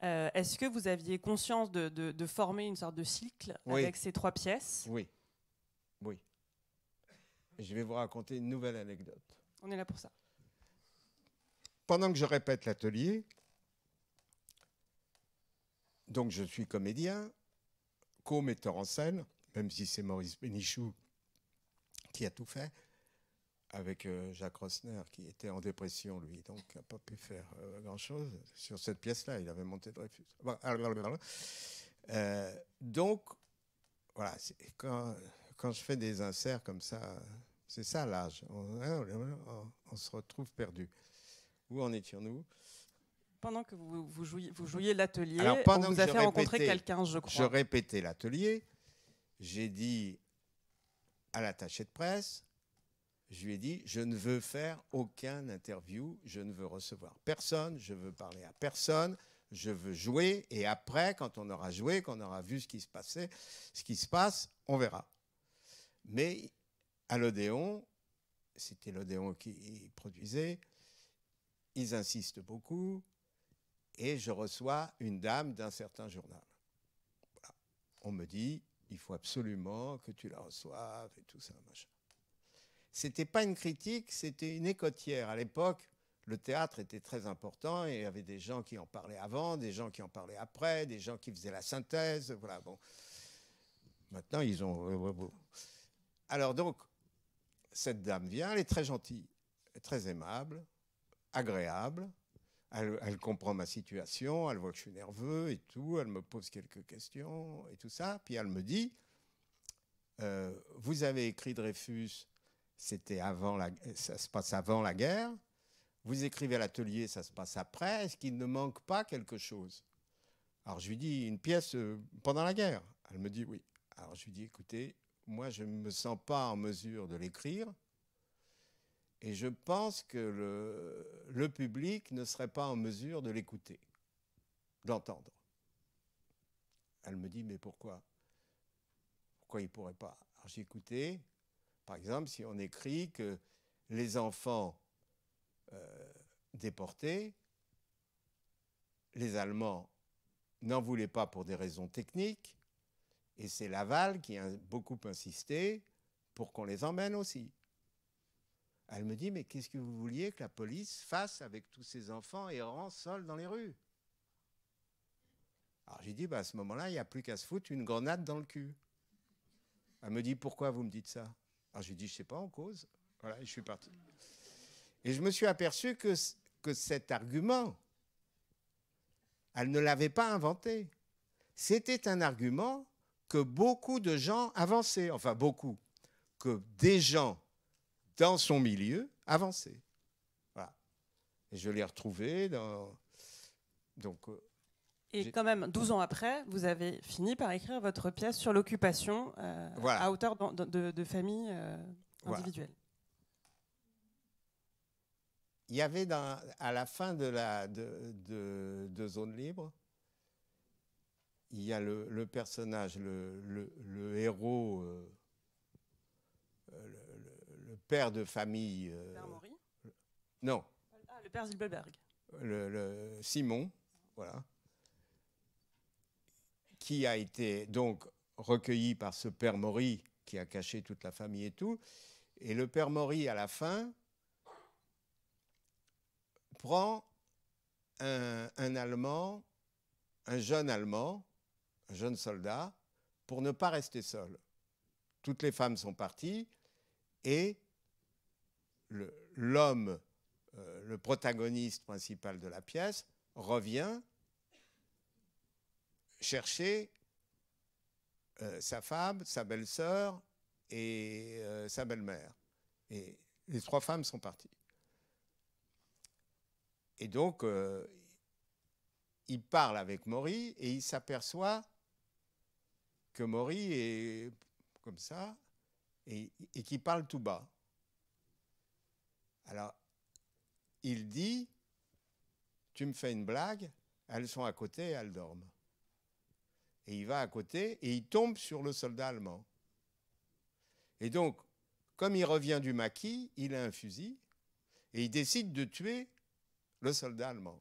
Est-ce que vous aviez conscience de former une sorte de cycle avec ces 3 pièces? Oui. Oui. Je vais vous raconter une nouvelle anecdote. On est là pour ça. Pendant que je répète l'Atelier, donc je suis comédien, co-metteur en scène, même si c'est Maurice Bénichou qui a tout fait, avec Jacques Rosner qui était en dépression, lui, donc n'a pas pu faire grand-chose sur cette pièce-là. Il avait monté Dreyfus. Donc, voilà, quand je fais des inserts comme ça, c'est ça l'âge. On se retrouve perdu. Où en étions-nous? Pendant que vous jouiez l'Atelier, on vous a fait rencontrer quelqu'un, je crois. Je répétais l'Atelier. J'ai dit à l'attaché de presse, je lui ai dit, je ne veux faire aucun interview, je ne veux recevoir personne, je veux parler à personne, je veux jouer. Et après, quand on aura joué, qu'on aura vu ce qui se passe, on verra. Mais à l'Odéon, c'était l'Odéon qui produisait, ils insistent beaucoup, et je reçois une dame d'un certain journal. Voilà. On me dit, il faut absolument que tu la reçoives, et tout ça, machin. C'était pas une critique, c'était une écotière. À l'époque, le théâtre était très important, et il y avait des gens qui en parlaient avant, des gens qui en parlaient après, des gens qui faisaient la synthèse, voilà, bon. Maintenant, ils ont... Alors donc, cette dame vient, elle est très gentille, très aimable, agréable, elle comprend ma situation, elle voit que je suis nerveux et tout, elle me pose quelques questions et tout ça, puis elle me dit, vous avez écrit Dreyfus, ça se passe avant la guerre, vous écrivez à l'Atelier, ça se passe après, est-ce qu'il ne manque pas quelque chose? Alors je lui dis, une pièce pendant la guerre. Elle me dit oui. Alors je lui dis, écoutez, moi je ne me sens pas en mesure de l'écrire, et je pense que le public ne serait pas en mesure de l'écouter, d'entendre. Elle me dit, mais pourquoi? Pourquoi il ne pourrait pas? Alors j'ai écouté, par exemple, si on écrit que les enfants déportés, les Allemands n'en voulaient pas pour des raisons techniques, et c'est Laval qui a beaucoup insisté pour qu'on les emmène aussi. Elle me dit, mais qu'est-ce que vous vouliez que la police fasse avec tous ces enfants errants seuls dans les rues? Alors j'ai dit, à ce moment-là, il n'y a plus qu'à se foutre une grenade dans le cul. Elle me dit, pourquoi vous me dites ça? Alors j'ai dit, je ne sais pas, en cause. Voilà, et je suis parti. Et je me suis aperçu que cet argument, elle ne l'avait pas inventé. C'était un argument que beaucoup de gens avançaient, enfin beaucoup, que des gens dans son milieu avançaient. Voilà. Et je l'ai retrouvé dans... Donc, et quand même, 12 ans après, vous avez fini par écrire votre pièce sur l'occupation voilà. à hauteur de familles individuelles. Voilà. il y avait à la fin de Zone Libre, il y a le personnage, le héros, le père de famille. Père Maury. Non. Ah, le père Zilberberg. Le Simon, voilà, qui a été donc recueilli par ce père Maury qui a caché toute la famille et tout. Et le père Maury, à la fin, prend un Allemand, un jeune soldat, pour ne pas rester seul. Toutes les femmes sont parties et l'homme, le protagoniste principal de la pièce, revient chercher sa femme, sa belle-sœur et sa belle-mère. Et les 3 femmes sont parties. Et donc, il parle avec Maury et il s'aperçoit que Maury est comme ça et qu'il parle tout bas. Alors, il dit, tu me fais une blague, elles sont à côté et elles dorment. Et il va à côté et il tombe sur le soldat allemand. Et donc, comme il revient du maquis, il a un fusil et il décide de tuer le soldat allemand.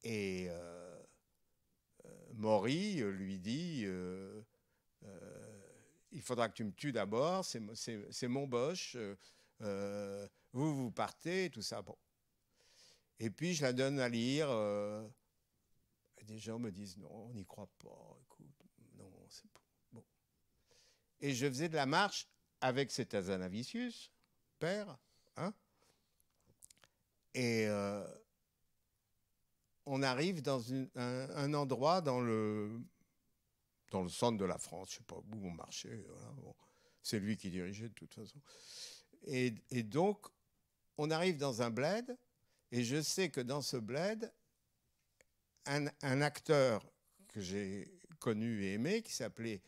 Et Maury lui dit, il faudra que tu me tues d'abord, c'est mon boche, vous partez, tout ça. Bon. Et puis je la donne à lire. Des gens me disent non, on n'y croit pas. Écoute, non, c'est bon. Et je faisais de la marche avec cet Hazanavicius, père, hein. Et on arrive dans un endroit dans le centre de la France, je ne sais pas où on marchait. Voilà, bon. C'est lui qui dirigeait de toute façon. Et donc, on arrive dans un bled, et je sais que dans ce bled, un acteur que j'ai connu et aimé, qui s'appelait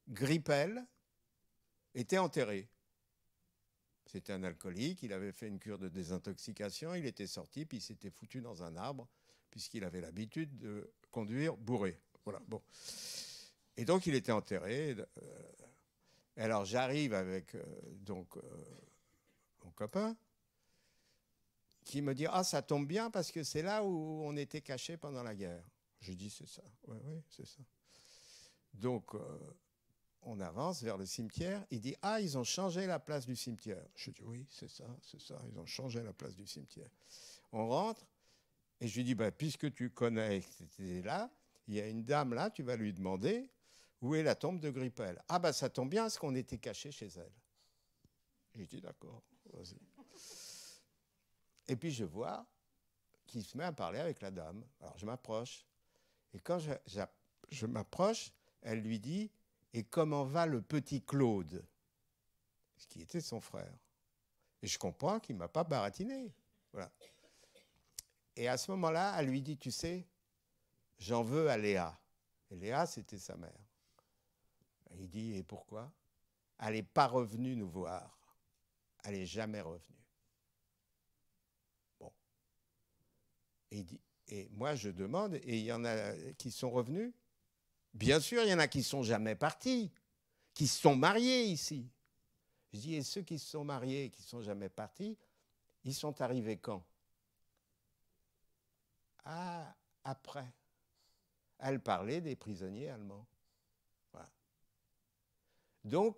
Grippel, était enterré. C'était un alcoolique, il avait fait une cure de désintoxication, il était sorti, puis il s'était foutu dans un arbre, puisqu'il avait l'habitude de conduire bourré. Voilà, bon. Et donc, il était enterré. Alors, j'arrive avec mon copain, qui me dit « Ah, ça tombe bien, parce que c'est là où on était cachés pendant la guerre. » Je dis « C'est ça. Oui, c'est ça. » Donc, on avance vers le cimetière. Il dit « Ah, ils ont changé la place du cimetière. » Je dis « Oui, c'est ça. Ils ont changé la place du cimetière. » On rentre, et je lui dis bah, « Puisque tu connais que c'était là, il y a une dame là, tu vas lui demander où est la tombe de Grippel. » Ah, bah ça tombe bien, parce qu'on était cachés chez elle. J'ai dit « D'accord, vas-y. » Et puis je vois qu'il se met à parler avec la dame. Alors je m'approche. Et quand je m'approche, elle lui dit « Et comment va le petit Claude ?» Ce qui était son frère. Et je comprends qu'il ne m'a pas baratiné. Voilà. Et à ce moment-là, elle lui dit « Tu sais, j'en veux à Léa. » Et Léa, c'était sa mère. Et il dit « Et pourquoi ?» Elle n'est pas revenue nous voir. Elle n'est jamais revenue. Bon. Et, moi, je demande, et il y en a qui sont revenus. Bien sûr, il y en a qui ne sont jamais partis, qui se sont mariés ici. Je dis, et ceux qui se sont mariés et qui ne sont jamais partis, ils sont arrivés quand? Ah, après. Elle parlait des prisonniers allemands. Voilà. Donc,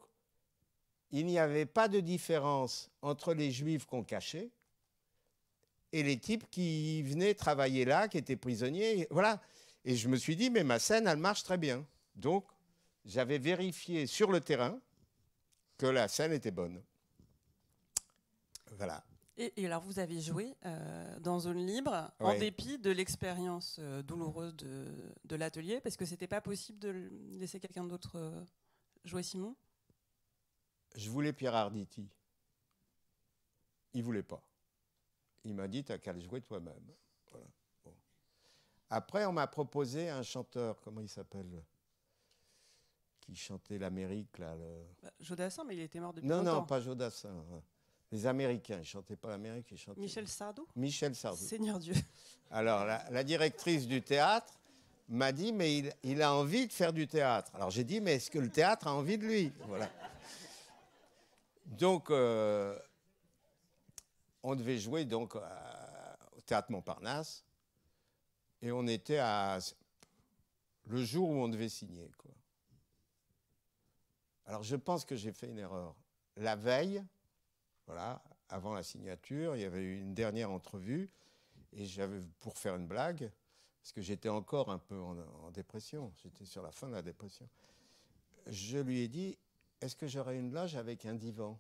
il n'y avait pas de différence entre les Juifs qu'on cachait et les types qui venaient travailler là, qui étaient prisonniers. Voilà. Et je me suis dit, mais ma scène, elle marche très bien. Donc, j'avais vérifié sur le terrain que la scène était bonne. Voilà. Et alors, vous avez joué dans Zone Libre, Oui. en dépit de l'expérience douloureuse de l'atelier, parce que c'était pas possible de laisser quelqu'un d'autre jouer Simon? Je voulais Pierre Arditi. Il ne voulait pas. Il m'a dit, t'as qu'à le jouer toi-même. Voilà. Bon. Après, on m'a proposé un chanteur, comment il s'appelle, qui chantait l'Amérique, là. Jodassin, mais il était mort depuis non, longtemps. Non, pas Jodassin. Les Américains, ils ne chantaient pas l'Amérique, ils chantaient... Michel Sardou. Michel Sardou. Seigneur Dieu. Alors, la directrice du théâtre m'a dit, mais il a envie de faire du théâtre. Alors, j'ai dit, mais est-ce que le théâtre a envie de lui? Voilà. Donc, on devait jouer donc, au Théâtre Montparnasse. Et on était le jour où on devait signer, quoi. Alors, je pense que j'ai fait une erreur. La veille, voilà, avant la signature, il y avait eu une dernière entrevue. Et j'avais, pour faire une blague, parce que j'étais encore un peu en dépression, j'étais sur la fin de la dépression, je lui ai dit, est-ce que j'aurais une loge avec un divan?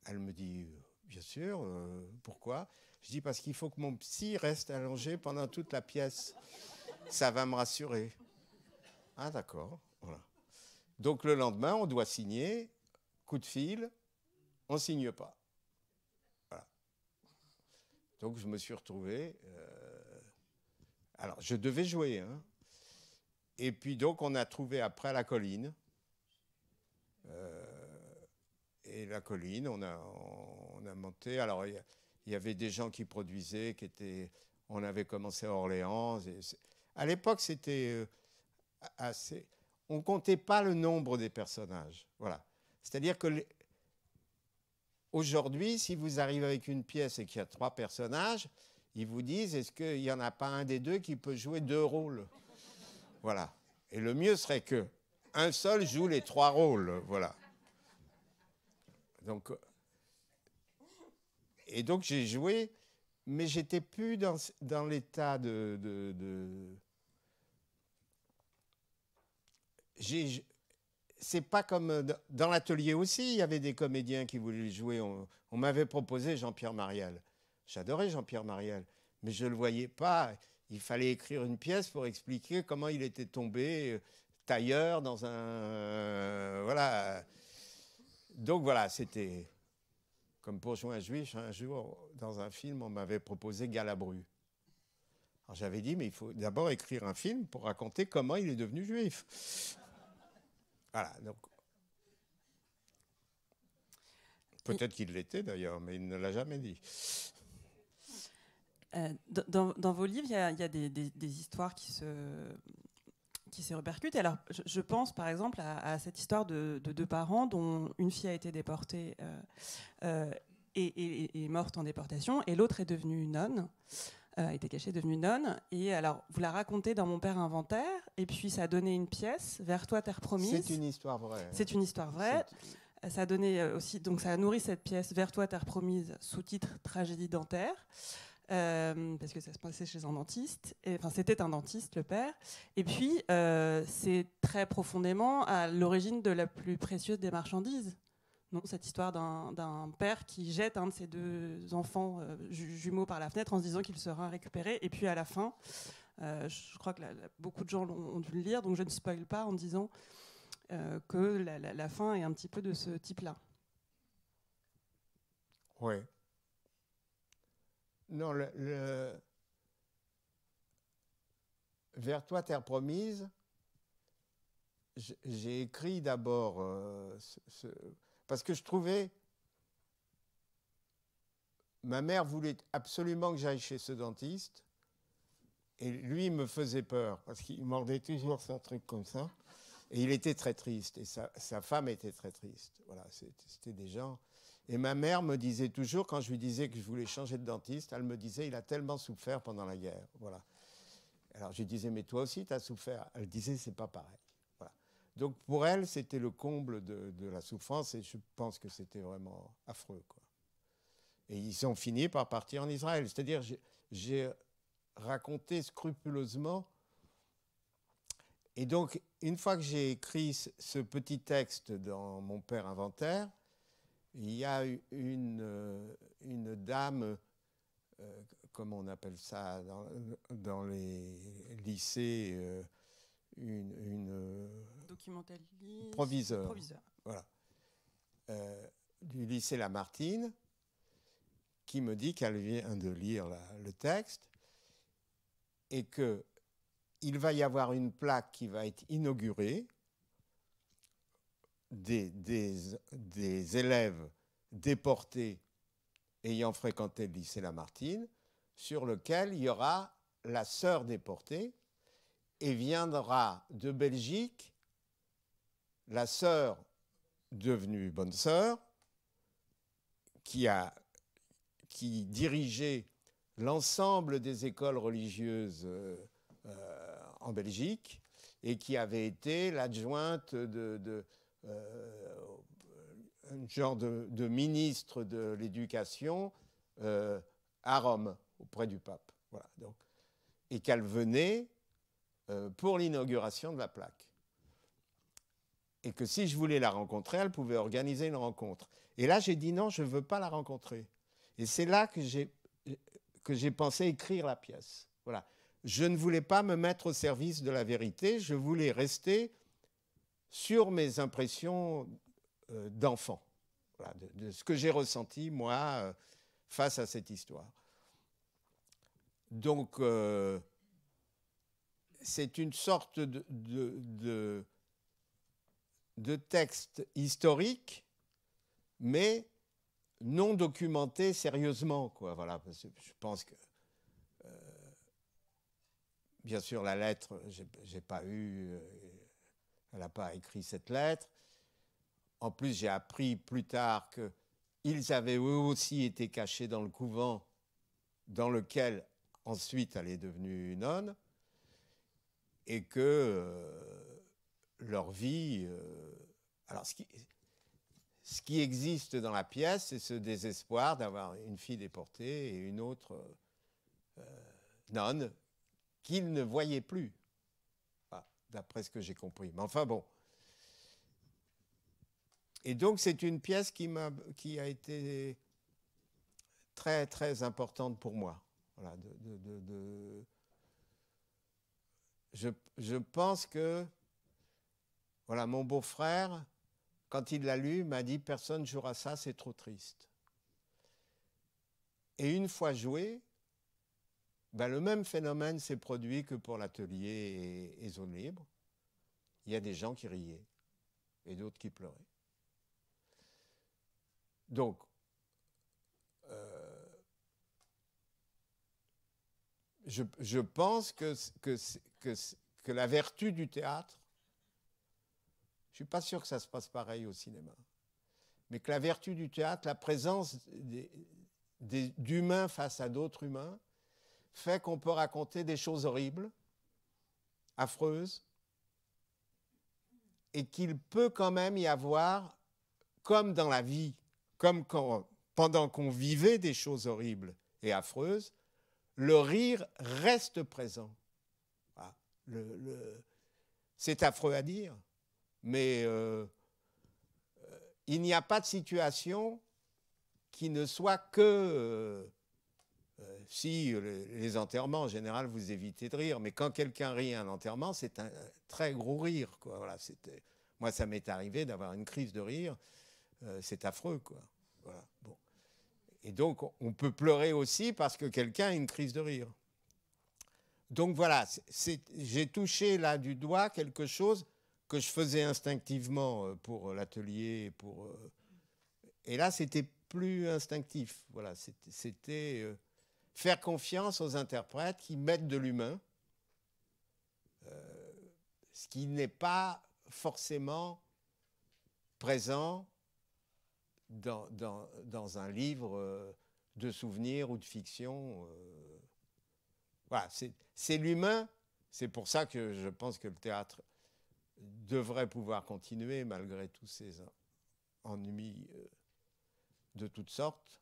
Elle me dit, bien sûr, pourquoi? Je dis, parce qu'il faut que mon psy reste allongé pendant toute la pièce. Ça va me rassurer. Ah, d'accord, voilà. Donc le lendemain, on doit signer, coup de fil, on ne signe pas. Voilà. Donc je me suis retrouvé... alors, je devais jouer, hein. Et puis donc, on a trouvé après la colline. Et la colline, on a monté. Alors, il y avait des gens qui produisaient, on avait commencé à Orléans. À l'époque, c'était assez... On ne comptait pas le nombre des personnages. Voilà. C'est-à-dire que aujourd'hui, si vous arrivez avec une pièce et qu'il y a 3 personnages, ils vous disent, est-ce qu'il n'y en a pas un des 2 qui peut jouer 2 rôles? Voilà. Et le mieux serait qu'un seul joue les 3 rôles. Voilà. Donc, et donc j'ai joué, mais j'étais plus dans l'état c'est pas comme dans l'atelier aussi, il y avait des comédiens qui voulaient jouer. On m'avait proposé Jean-Pierre Mariel. J'adorais Jean-Pierre Mariel, mais je ne le voyais pas. Il fallait écrire une pièce pour expliquer comment il était tombé tailleur dans un... voilà. Donc voilà, c'était comme pour jouer un juif. Un jour, dans un film, on m'avait proposé Galabru. Alors j'avais dit, mais il faut d'abord écrire un film pour raconter comment il est devenu juif. Voilà, donc... Peut-être qu'il l'était d'ailleurs, mais il ne l'a jamais dit. Dans vos livres, il y a des histoires qui se répercutent. Alors, je pense par exemple à cette histoire de 2 parents dont une fille a été déportée et est morte en déportation, et l'autre est devenue nonne, était cachée, devenue nonne. Et alors, vous la racontez dans Mon père inventaire, et puis ça a donné une pièce, Vers toi, terre promise. C'est une histoire vraie. C'est une histoire vraie. Ça a donné aussi, donc ça a nourri cette pièce, Vers toi, terre promise, sous-titre Tragédie dentaire. Parce que ça se passait chez un dentiste, enfin c'était un dentiste, le père, et puis c'est très profondément à l'origine de la plus précieuse des marchandises, non, cette histoire d'un père qui jette un de ses 2 enfants jumeaux par la fenêtre en se disant qu'il sera récupéré, et puis à la fin, je crois que beaucoup de gens ont dû le lire, donc je ne spoil pas en disant que la fin est un petit peu de ce type-là. Oui. Non, Vers toi, terre promise, j'ai écrit d'abord parce que je trouvais... Ma mère voulait absolument que j'aille chez ce dentiste, et lui, il me faisait peur, parce qu'il mordait toujours son truc comme ça, et il était très triste, et sa femme était très triste. Voilà, c'était des gens... Et ma mère me disait toujours, quand je lui disais que je voulais changer de dentiste, elle me disait, il a tellement souffert pendant la guerre. Voilà. Alors je lui disais, mais toi aussi, tu as souffert. Elle disait, c'est pas pareil. Voilà. Donc pour elle, c'était le comble de la souffrance, et je pense que c'était vraiment affreux, quoi. Et ils ont fini par partir en Israël. C'est-à-dire, j'ai raconté scrupuleusement. Et donc, une fois que j'ai écrit ce petit texte dans Mon père inventaire, il y a une dame, comment on appelle ça dans les lycées, une documentaliste, proviseur. Voilà, du lycée Lamartine, qui me dit qu'elle vient de lire le texte et que il va y avoir une plaque qui va être inaugurée des élèves déportés ayant fréquenté le lycée Lamartine, sur lequel il y aura la sœur déportée, et viendra de Belgique la sœur devenue bonne sœur, qui dirigeait l'ensemble des écoles religieuses en Belgique et qui avait été l'adjointe un genre de ministre de l'éducation à Rome, auprès du pape. Voilà, donc, et qu'elle venait pour l'inauguration de la plaque. Et que si je voulais la rencontrer, elle pouvait organiser une rencontre. Et là, j'ai dit non, je ne veux pas la rencontrer. Et c'est là que j'ai pensé écrire la pièce. Voilà. Je ne voulais pas me mettre au service de la vérité, je voulais rester sur mes impressions d'enfant, voilà, de ce que j'ai ressenti, moi, face à cette histoire. Donc, c'est une sorte de texte historique, mais non documenté sérieusement, quoi. Voilà, parce que je pense que, bien sûr, la lettre, j'ai pas eu, elle n'a pas écrit cette lettre. En plus, j'ai appris plus tard qu'ils avaient eux aussi été cachés dans le couvent dans lequel ensuite elle est devenue nonne, et que leur vie... alors, ce qui existe dans la pièce, c'est ce désespoir d'avoir une fille déportée et une autre nonne qu'ils ne voyaient plus, d'après ce que j'ai compris. Mais enfin bon. Et donc, c'est une pièce qui a été très, très importante pour moi. Voilà, je pense que voilà, mon beau-frère, quand il l'a lu, m'a dit « Personne ne jouera ça, c'est trop triste ». Et une fois joué, ben, le même phénomène s'est produit que pour l'atelier et Zone Libre. Il y a des gens qui riaient et d'autres qui pleuraient. Donc, je pense que la vertu du théâtre, je ne suis pas sûr que ça se passe pareil au cinéma, mais que la vertu du théâtre, la présence d'humains face à d'autres humains, fait qu'on peut raconter des choses horribles, affreuses, et qu'il peut quand même y avoir, comme dans la vie, comme pendant qu'on vivait des choses horribles et affreuses, le rire reste présent. Voilà. C'est affreux à dire, mais il n'y a pas de situation qui ne soit que... si les enterrements, en général, vous évitez de rire, mais quand quelqu'un rit à un enterrement, c'est un très gros rire, quoi. Voilà, moi, ça m'est arrivé d'avoir une crise de rire. C'est affreux, quoi. Voilà, bon. Et donc, on peut pleurer aussi parce que quelqu'un a une crise de rire. Donc voilà, j'ai touché là du doigt quelque chose que je faisais instinctivement pour l'atelier. Et là, c'était plus instinctif. Voilà, c'était faire confiance aux interprètes qui mettent de l'humain, ce qui n'est pas forcément présent dans un livre de souvenirs ou de fiction. Voilà, c'est l'humain. C'est pour ça que je pense que le théâtre devrait pouvoir continuer malgré tous ces ennuis de toutes sortes.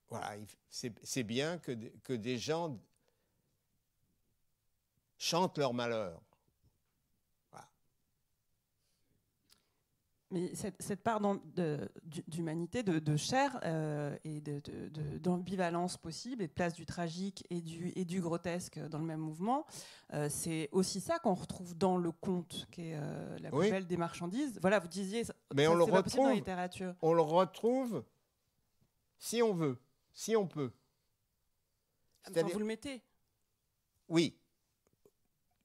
Voilà, c'est bien que des gens chantent leur malheur. Mais cette part d'humanité, de chair et d'ambivalence possible, et de place du tragique et du grotesque dans le même mouvement, c'est aussi ça qu'on retrouve dans le conte, qui est la plus belle des marchandises. Voilà, vous disiez, mais on le pas possible dans la retrouve. littérature. On le retrouve si on veut, si on peut. Enfin, vous le mettez. Oui.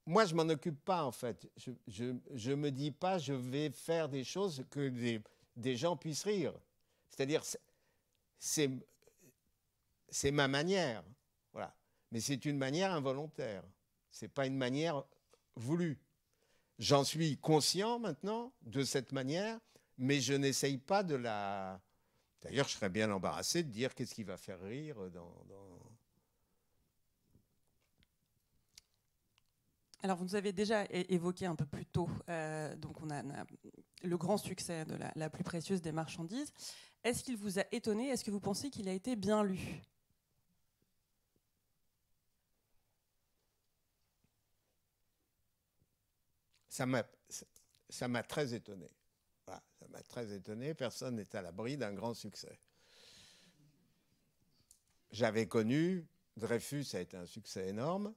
moi, je m'en occupe pas, en fait. Je me dis pas, je vais faire des choses que des gens puissent rire. C'est-à-dire, c'est ma manière. Voilà. Mais c'est une manière involontaire. C'est pas une manière voulue. J'en suis conscient maintenant de cette manière, mais je n'essaye pas de la... D'ailleurs, je serais bien embarrassé de dire qu'est-ce qui va faire rire dans... Alors, vous nous avez déjà évoqué un peu plus tôt, donc on a le grand succès de la plus précieuse des marchandises. Est-ce qu'il vous a étonné? Est-ce que vous pensez qu'il a été bien lu? Ça m'a très étonné. Voilà, ça m'a très étonné. Personne n'est à l'abri d'un grand succès. J'avais connu, Dreyfus a été un succès énorme,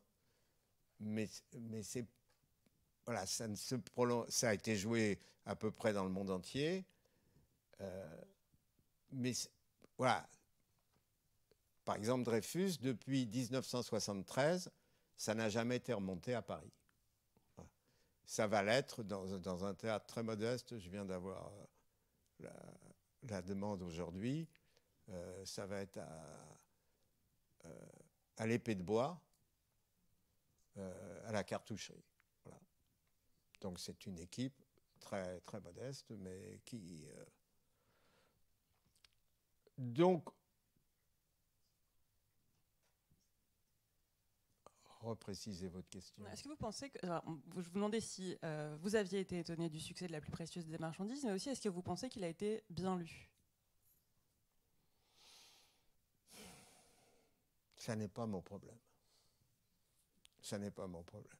mais c'est... Voilà, ça ne se prolonge, ça a été joué à peu près dans le monde entier. Mais voilà. Par exemple, Dreyfus, depuis 1973, ça n'a jamais été remonté à Paris. Voilà. Ça va l'être dans un théâtre très modeste. Je viens d'avoir la demande aujourd'hui. Ça va être à l'Épée de Bois, à la Cartoucherie. Voilà. Donc c'est une équipe très, très modeste, mais qui... Donc, reprécisez votre question. Est-ce que vous pensez que... Alors, je vous demandais si vous aviez été étonné du succès de la plus précieuse des marchandises, mais aussi est-ce que vous pensez qu'il a été bien lu? Ça n'est pas mon problème. Ça n'est pas mon problème.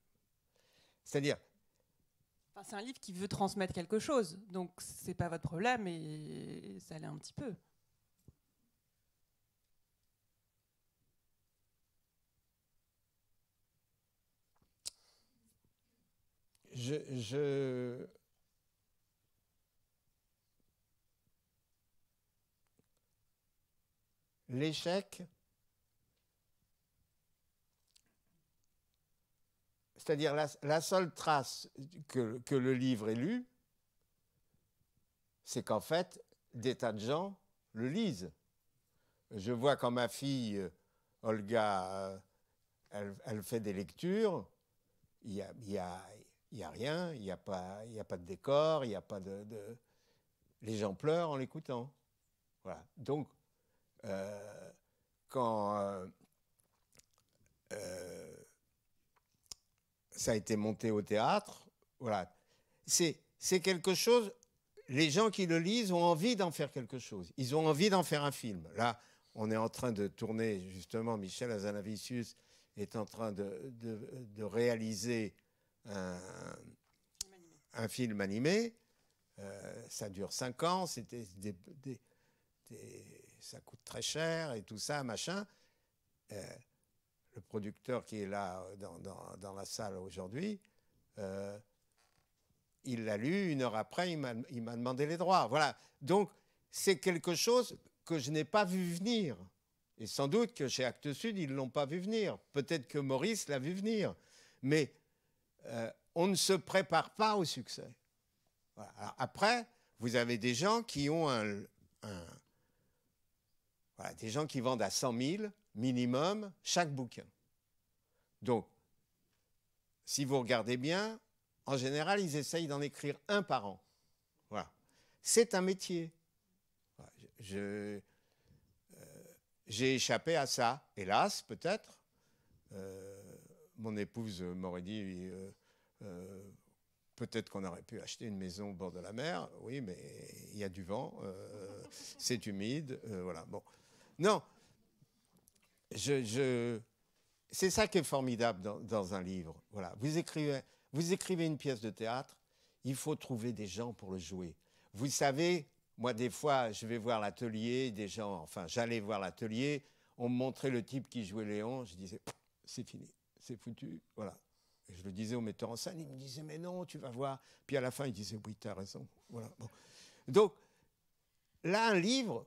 C'est-à-dire... Enfin, c'est un livre qui veut transmettre quelque chose, donc c'est pas votre problème et ça l'est un petit peu. L'échec, c'est-à-dire la seule trace que le livre ait lu, c'est qu'en fait, des tas de gens le lisent. Je vois quand ma fille, Olga, elle fait des lectures, il y a rien, il n'y a pas de décor, il n'y a pas de... Les gens pleurent en l'écoutant. Voilà. Donc, quand ça a été monté au théâtre, voilà, c'est quelque chose, les gens qui le lisent ont envie d'en faire quelque chose. Ils ont envie d'en faire un film. Là, on est en train de tourner, justement, Michel Hazanavicius est en train de réaliser un film animé. Ça dure 5 ans, ça coûte très cher et tout ça, machin. Le producteur qui est là dans la salle aujourd'hui, il l'a lu, 1 heure après, il m'a demandé les droits. Voilà. Donc, c'est quelque chose que je n'ai pas vu venir. Et sans doute que chez Actes Sud, ils ne l'ont pas vu venir. Peut-être que Maurice l'a vu venir. Mais on ne se prépare pas au succès. Voilà. Alors, après, vous avez des gens qui ont voilà, des gens qui vendent à 100 000 minimum chaque bouquin. Donc, si vous regardez bien, en général, ils essayent d'en écrire 1 par an. Voilà. C'est un métier. Voilà. J'ai échappé à ça, hélas, peut-être. Mon épouse m'aurait dit, peut-être qu'on aurait pu acheter une maison au bord de la mer. Oui, mais il y a du vent, c'est humide, voilà. Bon. Non, c'est ça qui est formidable dans un livre. Voilà. Vous écrivez une pièce de théâtre, il faut trouver des gens pour le jouer. Vous savez, moi, des fois, je vais voir l'atelier, des gens, enfin, j'allais voir l'atelier, on me montrait le type qui jouait Léon, je disais, c'est fini, c'est foutu, voilà. Et je le disais au metteur en scène, il me disait, mais non, tu vas voir. Puis à la fin, il disait, oui, tu as raison. Voilà. Bon. Donc, là, un livre,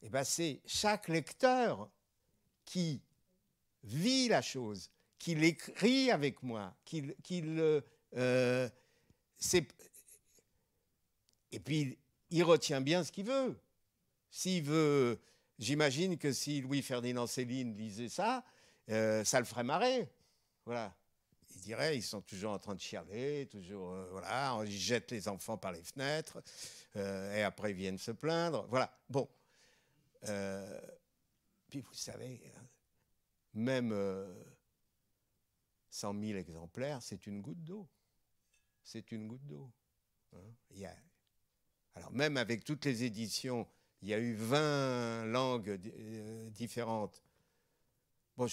eh ben, c'est chaque lecteur qui vit la chose, qu'il écrit avec moi, et puis, il retient bien ce qu'il veut. S'il veut, j'imagine que si Louis-Ferdinand Céline lisait ça, ça le ferait marrer. Voilà. Il dirait, ils sont toujours en train de chialer, toujours, voilà, ils jettent les enfants par les fenêtres, et après ils viennent se plaindre. Voilà. Bon. Puis vous savez, même 100 000 exemplaires, c'est une goutte d'eau. C'est une goutte d'eau. Hein. Alors même avec toutes les éditions, il y a eu 20 langues différentes. Bon,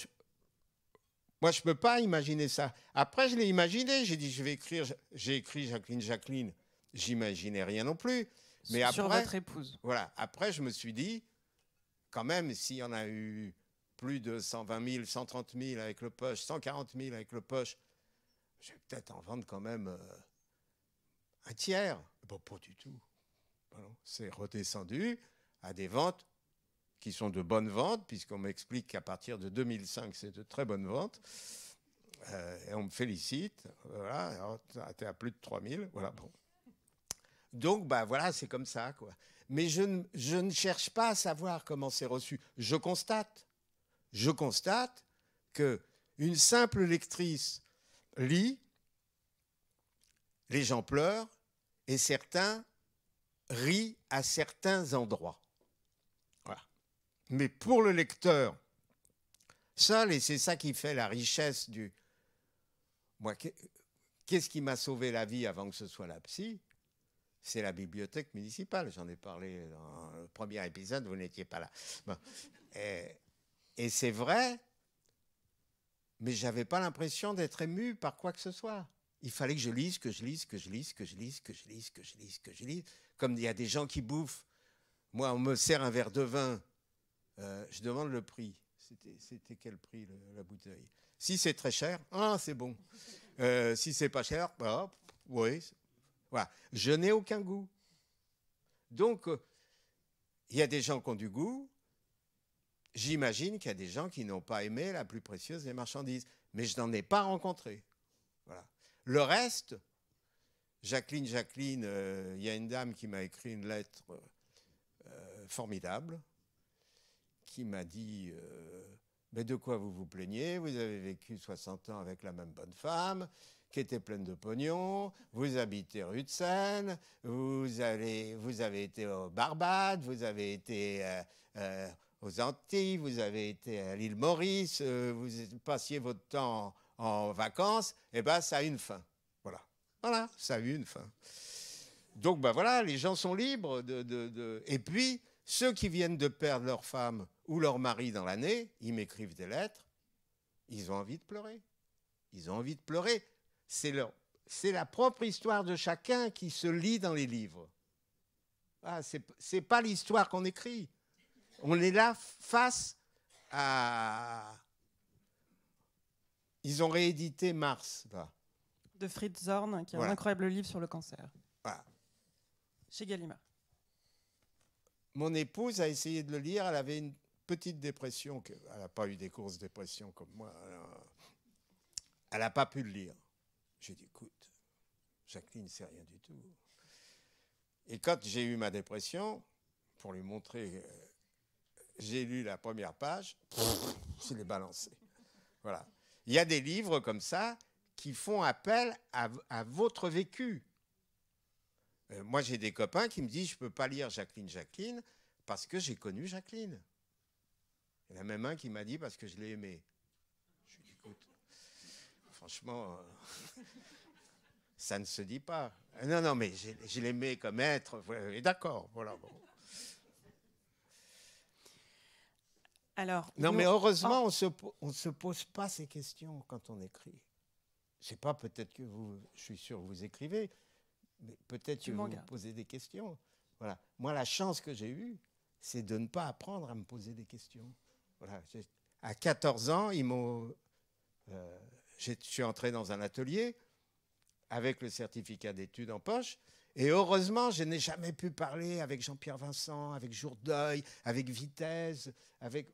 moi, je ne peux pas imaginer ça. Après, je l'ai imaginé. J'ai dit, je vais écrire. J'ai écrit Jacqueline. J'imaginais rien non plus. Mais sur après, votre épouse. Voilà. Après, je me suis dit, quand même, s'il y en a eu plus de 120 000, 130 000 avec le poche, 140 000 avec le poche, je vais peut-être en vendre quand même un tiers. Bon, pas du tout. Bon, c'est redescendu à des ventes qui sont de bonnes ventes, puisqu'on m'explique qu'à partir de 2005, c'est de très bonnes ventes. Et on me félicite. Voilà, tu es à plus de 3 000. Voilà, bon. Donc, bah, voilà, c'est comme ça, quoi. Mais je ne cherche pas à savoir comment c'est reçu. Je constate qu'une simple lectrice lit, les gens pleurent, et certains rient à certains endroits. Voilà. Mais pour le lecteur seul, et c'est ça qui fait la richesse du... Moi, qu'est-ce qui m'a sauvé la vie avant que ce soit la psy? C'est la bibliothèque municipale. J'en ai parlé dans le premier épisode, vous n'étiez pas là. Bon. Et c'est vrai, mais je n'avais pas l'impression d'être ému par quoi que ce soit. Il fallait que je lise, que je lise, que je lise, que je lise, que je lise, que je lise, que je lise. Comme il y a des gens qui bouffent. Moi, on me sert un verre de vin. Je demande le prix. C'était quel prix, la bouteille? Si c'est très cher, c'est bon. Si c'est pas cher, oui. Voilà. Je n'ai aucun goût. Donc, il y a des gens qui ont du goût. J'imagine qu'il y a des gens qui n'ont pas aimé la plus précieuse des marchandises. Mais je n'en ai pas rencontré. Voilà. Le reste, Jacqueline, il y a une dame qui m'a écrit une lettre formidable, qui m'a dit mais de quoi vous vous plaignez? Vous avez vécu 60 ans avec la même bonne femme, qui était pleine de pognon, vous habitez rue de Seine, vous avez été aux Barbades, vous avez été aux Antilles, vous avez été à l'île Maurice, vous passiez votre temps en vacances, et bien ça a une fin. Voilà, ça a eu une fin. Donc ben voilà, les gens sont libres Et puis, ceux qui viennent de perdre leur femme ou leur mari dans l'année, ils m'écrivent des lettres, ils ont envie de pleurer. Ils ont envie de pleurer. C'est la propre histoire de chacun qui se lit dans les livres. Ah, c'est pas l'histoire qu'on écrit. On est là face à... Ils ont réédité Mars, là. De Fritz Zorn, qui a Voilà. un incroyable livre sur le cancer. Voilà. Chez Gallimard. Mon épouse a essayé de le lire, elle avait une petite dépression, elle n'a pas eu des grosses dépressions comme moi, elle n'a pas pu le lire. J'ai dit, écoute, Jacqueline, c'est rien du tout. Et quand j'ai eu ma dépression, pour lui montrer, j'ai lu la première page, je l'ai balancé. Voilà. Il y a des livres comme ça qui font appel à votre vécu. Moi, j'ai des copains qui me disent, je ne peux pas lire Jacqueline, parce que j'ai connu Jacqueline. Il y en a même un qui m'a dit, parce que je l'ai aimée. Je lui ai dit, écoute, franchement, ça ne se dit pas. Non, mais je l'aimais comme être. Et d'accord, voilà. Bon. Alors, non, mais heureusement, on ne se pose pas ces questions quand on écrit. Je ne sais pas, peut-être que je suis sûr que vous écrivez, mais peut-être que vous posez des questions. Voilà. Moi, la chance que j'ai eue, c'est de ne pas apprendre à me poser des questions. Voilà. À 14 ans, je suis entré dans un atelier avec le certificat d'études en poche. Et heureusement, je n'ai jamais pu parler avec Jean-Pierre Vincent, avec Jourdeuil, avec Vitesse.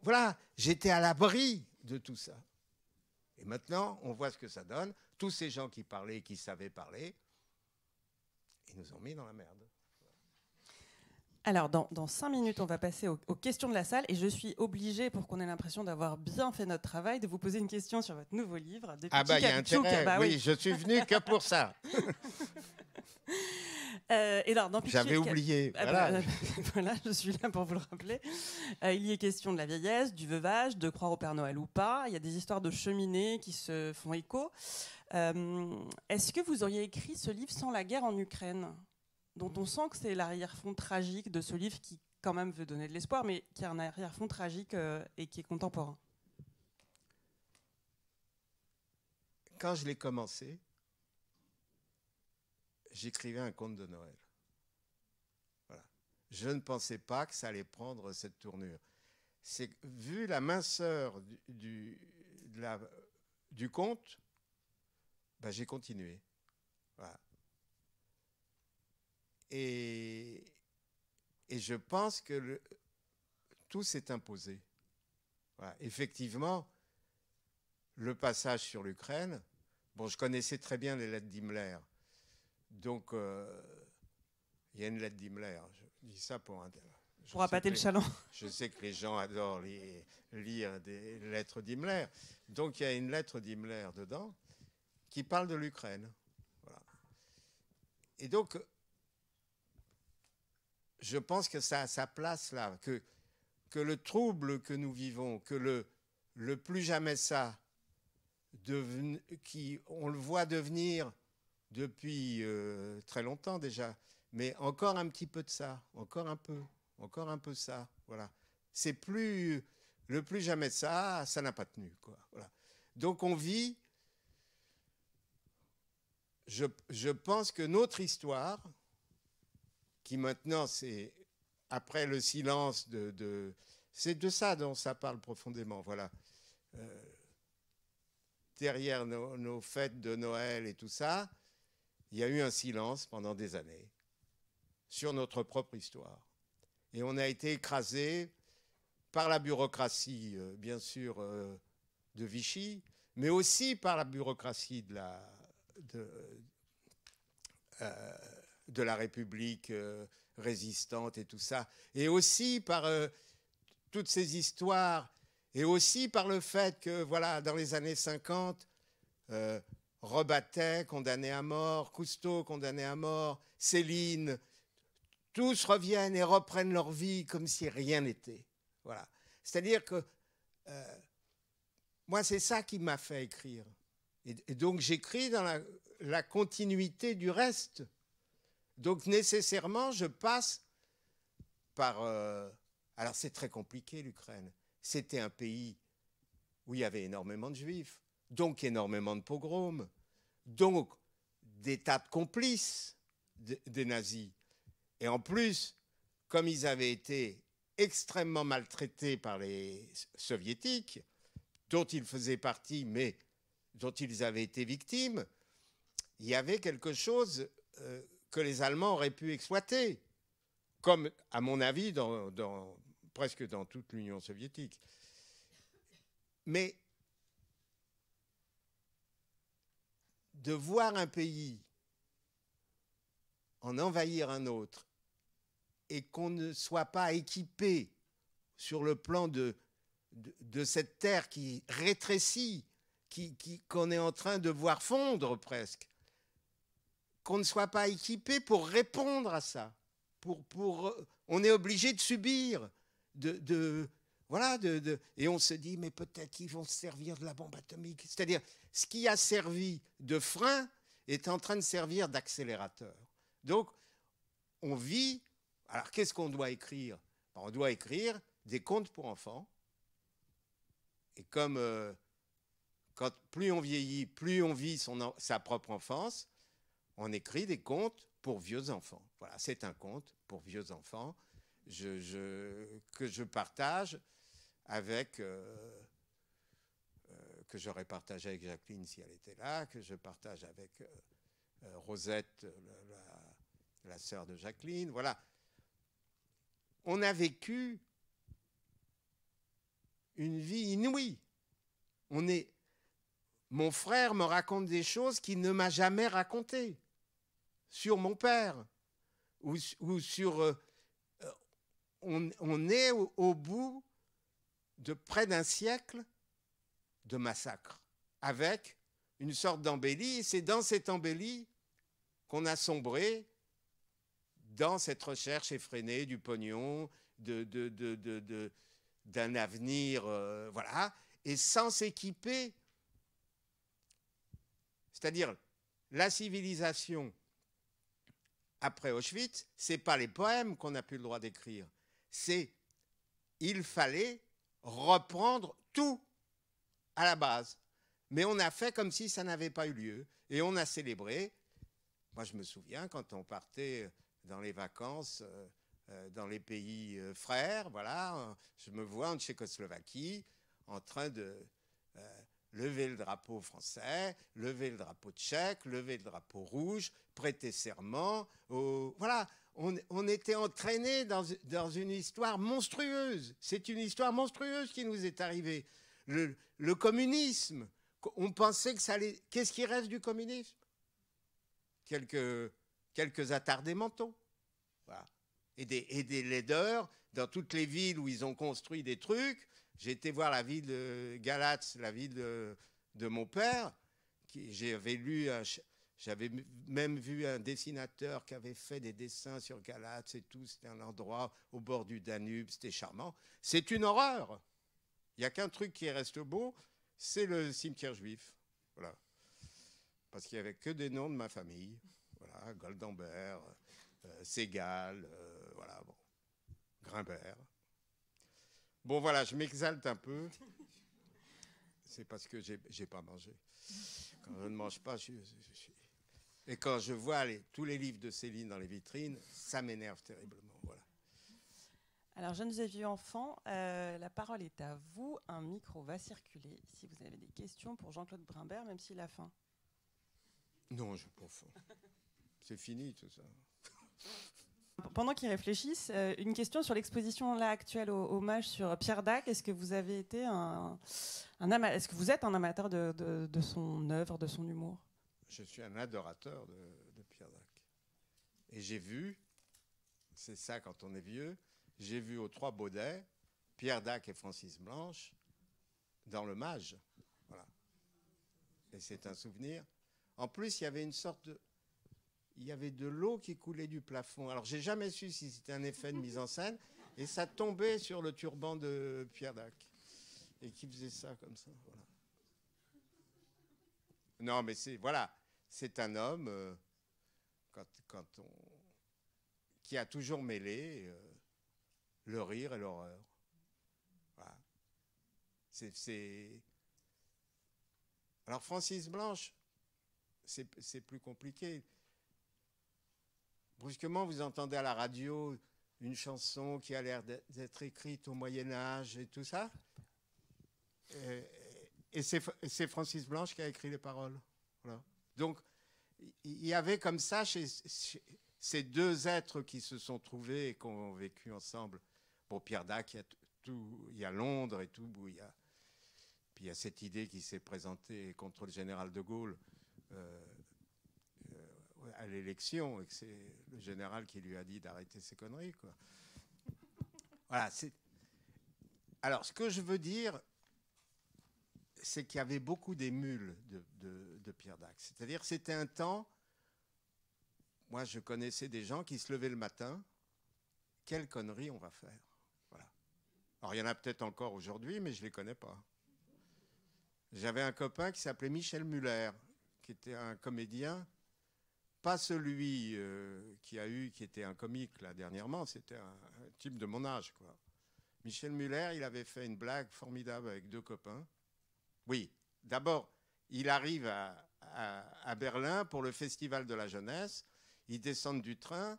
Voilà, j'étais à l'abri de tout ça. Et maintenant, on voit ce que ça donne. Tous ces gens qui parlaient, qui savaient parler, ils nous ont mis dans la merde. Alors, dans 5 minutes, on va passer aux questions de la salle. Et je suis obligée, pour qu'on ait l'impression d'avoir bien fait notre travail, de vous poser une question sur votre nouveau livre. Ah bah, il y a intérêt. Bah, oui, je suis venu que pour ça. Et alors, j'avais oublié. Voilà. Voilà, je suis là pour vous le rappeler. Il y est question de la vieillesse, du veuvage, de croire au Père Noël ou pas. Il y a des histoires de cheminées qui se font écho. Est-ce que vous auriez écrit ce livre sans la guerre en Ukraine, dont on sent que c'est l'arrière-fond tragique de ce livre qui, quand même, veut donner de l'espoir, mais qui a un arrière-fond tragique et qui est contemporain? Quand je l'ai commencé, j'écrivais un conte de Noël. Voilà. Je ne pensais pas que ça allait prendre cette tournure. C'est vu la minceur du conte, ben, j'ai continué. Voilà. Et je pense que tout s'est imposé. Voilà. Effectivement, le passage sur l'Ukraine, bon, je connaissais très bien les lettres d'Himmler. Donc, il y a une lettre d'Himmler. Je dis ça pour appâter le chaland. Je sais que les gens adorent lire des lettres d'Himmler. Donc, il y a une lettre d'Himmler dedans qui parle de l'Ukraine. Voilà. Et donc, je pense que ça a sa place là, que le trouble que nous vivons, que le plus jamais ça, on le voit devenir depuis très longtemps déjà, mais encore un petit peu de ça, encore un peu ça, voilà. C'est plus, le plus jamais ça n'a pas tenu, quoi. Voilà. Donc on vit, je pense que notre histoire, qui maintenant c'est, après le silence c'est de ça dont ça parle profondément, voilà. Derrière nos fêtes de Noël et tout ça, il y a eu un silence pendant des années sur notre propre histoire. Et on a été écrasé par la bureaucratie, bien sûr, de Vichy, mais aussi par la bureaucratie de la République résistante et tout ça, et aussi par toutes ces histoires, et aussi par le fait que, voilà, dans les années 50, Rebattet, condamné à mort, Cousteau, condamné à mort, Céline, tous reviennent et reprennent leur vie comme si rien n'était. Voilà. C'est-à-dire que moi, c'est ça qui m'a fait écrire. Et donc, j'écris dans la continuité du reste. Donc, nécessairement, je passe par... alors, c'est très compliqué, l'Ukraine. C'était un pays où il y avait énormément de juifs, donc énormément de pogroms, donc des tas de complices des nazis. Et en plus, comme ils avaient été extrêmement maltraités par les soviétiques, dont ils faisaient partie, mais dont ils avaient été victimes, il y avait quelque chose que les Allemands auraient pu exploiter, comme, à mon avis, presque dans toute l'Union soviétique. Mais de voir un pays en envahir un autre et qu'on ne soit pas équipé sur le plan de cette terre qui rétrécit, qu'on est en train de voir fondre presque, qu'on ne soit pas équipé pour répondre à ça. On est obligé de subir, et on se dit, mais peut-être qu'ils vont se servir de la bombe atomique. C'est-à-dire, ce qui a servi de frein est en train de servir d'accélérateur. Donc, on vit... Alors, qu'est-ce qu'on doit écrire? On doit écrire des contes pour enfants. Et comme plus on vieillit, plus on vit sa propre enfance, on écrit des contes pour vieux enfants. Voilà, c'est un conte pour vieux enfants que je partage avec... que j'aurais partagé avec Jacqueline si elle était là, que je partage avec Rosette, la sœur de Jacqueline. Voilà. On a vécu une vie inouïe. mon frère me raconte des choses qu'il ne m'a jamais racontées sur mon père, ou sur... on est au bout de près d'un siècle de massacre, avec une sorte d'embellie, et c'est dans cette embellie qu'on a sombré dans cette recherche effrénée du pognon, d'un avenir, voilà, et sans s'équiper. C'est-à-dire, la civilisation après Auschwitz, ce n'est pas les poèmes qu'on n'a plus le droit d'écrire, c'est il fallait reprendre tout à la base. Mais on a fait comme si ça n'avait pas eu lieu, et on a célébré. Moi, je me souviens, quand on partait dans les vacances dans les pays frères, voilà, je me vois en Tchécoslovaquie en train de lever le drapeau français, lever le drapeau tchèque, lever le drapeau rouge, prêter serment. Voilà, on était entraînés dans une histoire monstrueuse. C'est une histoire monstrueuse qui nous est arrivée. Le communisme, on pensait que ça allait... Qu'est-ce qui reste du communisme ? Quelques attardés mentaux. Voilà. Et des laideurs dans toutes les villes où ils ont construit des trucs. J'ai été voir la ville de Galatz, la ville de mon père. J'avais même vu un dessinateur qui avait fait des dessins sur Galatz et tout. C'était un endroit au bord du Danube, c'était charmant. C'est une horreur. Il n'y a qu'un truc qui reste beau, c'est le cimetière juif. Voilà. Parce qu'il n'y avait que des noms de ma famille. Voilà, Goldenberg, Segal, voilà, bon, Grimbert. Bon, voilà, je m'exalte un peu. C'est parce que j'ai pas mangé. Quand je ne mange pas, et quand je vois tous les livres de Céline dans les vitrines, ça m'énerve terriblement. Voilà. Alors, jeunes et vieux enfants, la parole est à vous. Un micro va circuler si vous avez des questions pour Jean-Claude Brimbert, même s'il a faim. Non, je n'ai pas faim. C'est fini tout ça. Pendant qu'ils réfléchissent, une question sur l'exposition là actuelle au hommage sur Pierre Dac. Est-ce que vous avez été est-ce que vous êtes un amateur de son œuvre, de son humour ? Je suis un adorateur de Pierre Dac. Et j'ai vu, c'est ça quand on est vieux, j'ai vu aux Trois Baudets Pierre Dac et Francis Blanche dans le Mage. Voilà. Et c'est un souvenir. En plus, il y avait une sorte de... Il y avait de l'eau qui coulait du plafond. Alors, j'ai jamais su si c'était un effet de mise en scène. Et ça tombait sur le turban de Pierre Dac. Et qui faisait ça comme ça. Voilà. Non, mais c'est un homme qui a toujours mêlé le rire et l'horreur. Voilà. Alors, Francis Blanche, c'est plus compliqué. Brusquement, vous entendez à la radio une chanson qui a l'air d'être écrite au Moyen-Âge et tout ça. Et c'est Francis Blanche qui a écrit les paroles. Voilà. Donc, il y avait comme ça, chez ces deux êtres qui se sont trouvés et qui ont vécu ensemble. Bon, Pierre Dac, il y a Londres et tout. Puis il y a cette idée qui s'est présentée contre le général de Gaulle. À l'élection, et que c'est le général qui lui a dit d'arrêter ses conneries, quoi. Voilà. Alors, ce que je veux dire, c'est qu'il y avait beaucoup d'émules de Pierre Dac. C'est-à-dire, c'était un temps, moi, je connaissais des gens qui se levaient le matin, quelle connerie on va faire. Voilà. Alors, il y en a peut-être encore aujourd'hui, mais je ne les connais pas. J'avais un copain qui s'appelait Michel Muller, qui était un comédien. Pas celui qui était un comique là dernièrement, c'était un type de mon âge, quoi. Michel Muller, il avait fait une blague formidable avec deux copains. Oui, d'abord, il arrive à Berlin pour le Festival de la jeunesse. Ils descendent du train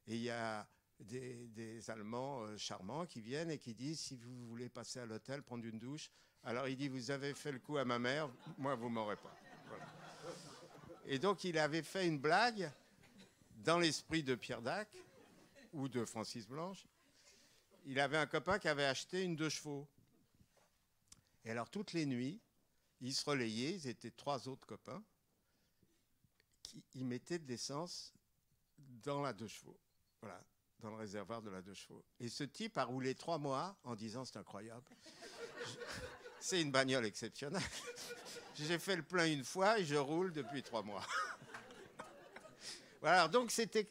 et il y a des Allemands charmants qui viennent et qui disent si vous voulez passer à l'hôtel, prendre une douche. Alors il dit vous avez fait le coup à ma mère, moi vous m'aurez pas. Voilà. Et donc, il avait fait une blague dans l'esprit de Pierre Dac ou de Francis Blanche. Il avait un copain qui avait acheté une 2 chevaux. Et alors, toutes les nuits, Ils se relayaient, ils étaient 3 autres copains, ils mettaient de l'essence dans la 2 chevaux, voilà, dans le réservoir de la 2 chevaux. Et ce type a roulé 3 mois en disant c'est incroyable. C'est une bagnole exceptionnelle. J'ai fait le plein une fois et je roule depuis 3 mois. Voilà, donc c'était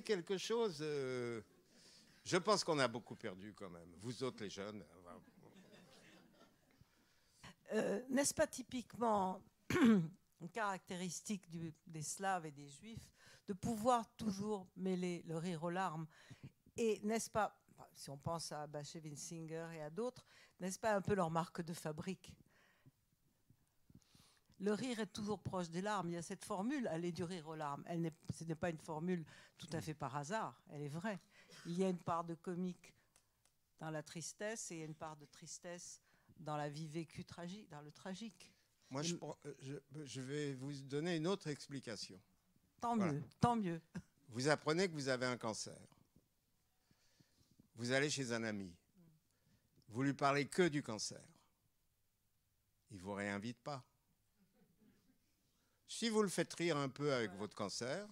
quelque chose. Je pense qu'on a beaucoup perdu quand même. Vous autres, les jeunes. N'est-ce pas typiquement une caractéristique des Slaves et des Juifs de pouvoir toujours mêler le rire aux larmes? Et n'est-ce pas, si on pense à Bashevis Singer et à d'autres, n'est-ce pas un peu leur marque de fabrique? Le rire est toujours proche des larmes. Il y a cette formule, aller du rire aux larmes. Ce n'est pas une formule tout à fait par hasard, elle est vraie. Il y a une part de comique dans la tristesse et il y a une part de tristesse dans la vie vécue tragique, dans le tragique. Moi, je vais vous donner une autre explication. Tant voilà. mieux, tant mieux. Vous apprenez que vous avez un cancer. Vous allez chez un ami. Vous lui parlez que du cancer. Il ne vous réinvite pas. Si vous le faites rire un peu avec votre cancer,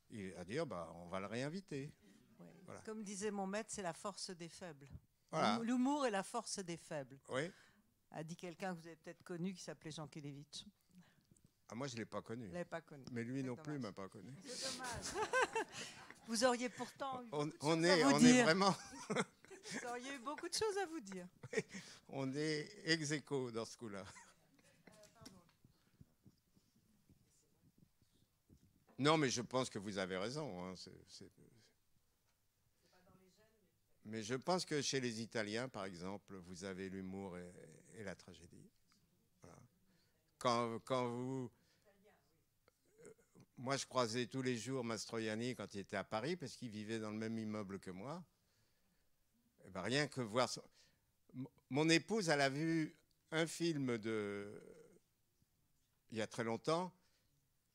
il va dire bah, on va le réinviter. Ouais. Voilà. Comme disait mon maître, c'est la force des faibles. Voilà. L'humour est la force des faibles. Oui. A dit quelqu'un que vous avez peut-être connu qui s'appelait Jean Kelevitch. Ah, moi, je ne l'ai pas connu. Vous l'avez pas connu. Mais lui non plus ne m'a pas connu. C'est dommage. Vous auriez pourtant eu on est vraiment... Vous auriez eu beaucoup de choses à vous dire. Oui, on est ex aequo dans ce coup-là. Non, mais je pense que vous avez raison. Hein. Mais je pense que chez les Italiens, par exemple, vous avez l'humour et la tragédie. Voilà. Quand vous... Moi, je croisais tous les jours Mastroianni quand il était à Paris, parce qu'il vivait dans le même immeuble que moi. Et ben, rien que voir... Mon épouse, elle a vu un film il y a très longtemps.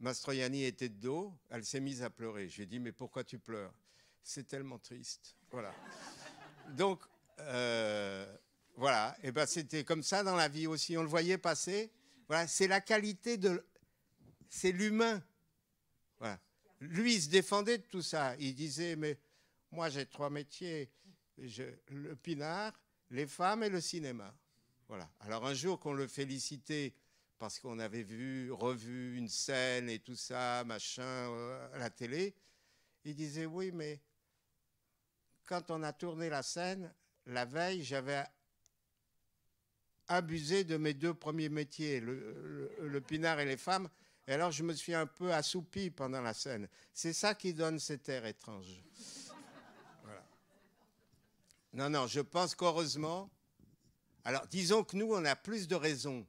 Mastroianni était de dos, elle s'est mise à pleurer. Je lui ai dit, mais pourquoi tu pleures? C'est tellement triste. Voilà. Donc, voilà. Et ben, c'était comme ça dans la vie aussi. On le voyait passer. Voilà. C'est la qualité de... C'est l'humain. Voilà. Lui, il se défendait de tout ça. Il disait, mais moi, j'ai 3 métiers. Le pinard, les femmes et le cinéma. Voilà. Alors, un jour qu'on le félicitait parce qu'on avait revu une scène et tout ça, machin, à la télé, il disait, oui, mais quand on a tourné la scène, la veille, j'avais abusé de mes 2 premiers métiers, le pinard et les femmes, et alors je me suis un peu assoupi pendant la scène. C'est ça qui donne cet air étrange. Voilà. Non, je pense qu'heureusement, alors disons que nous, on a plus de raisons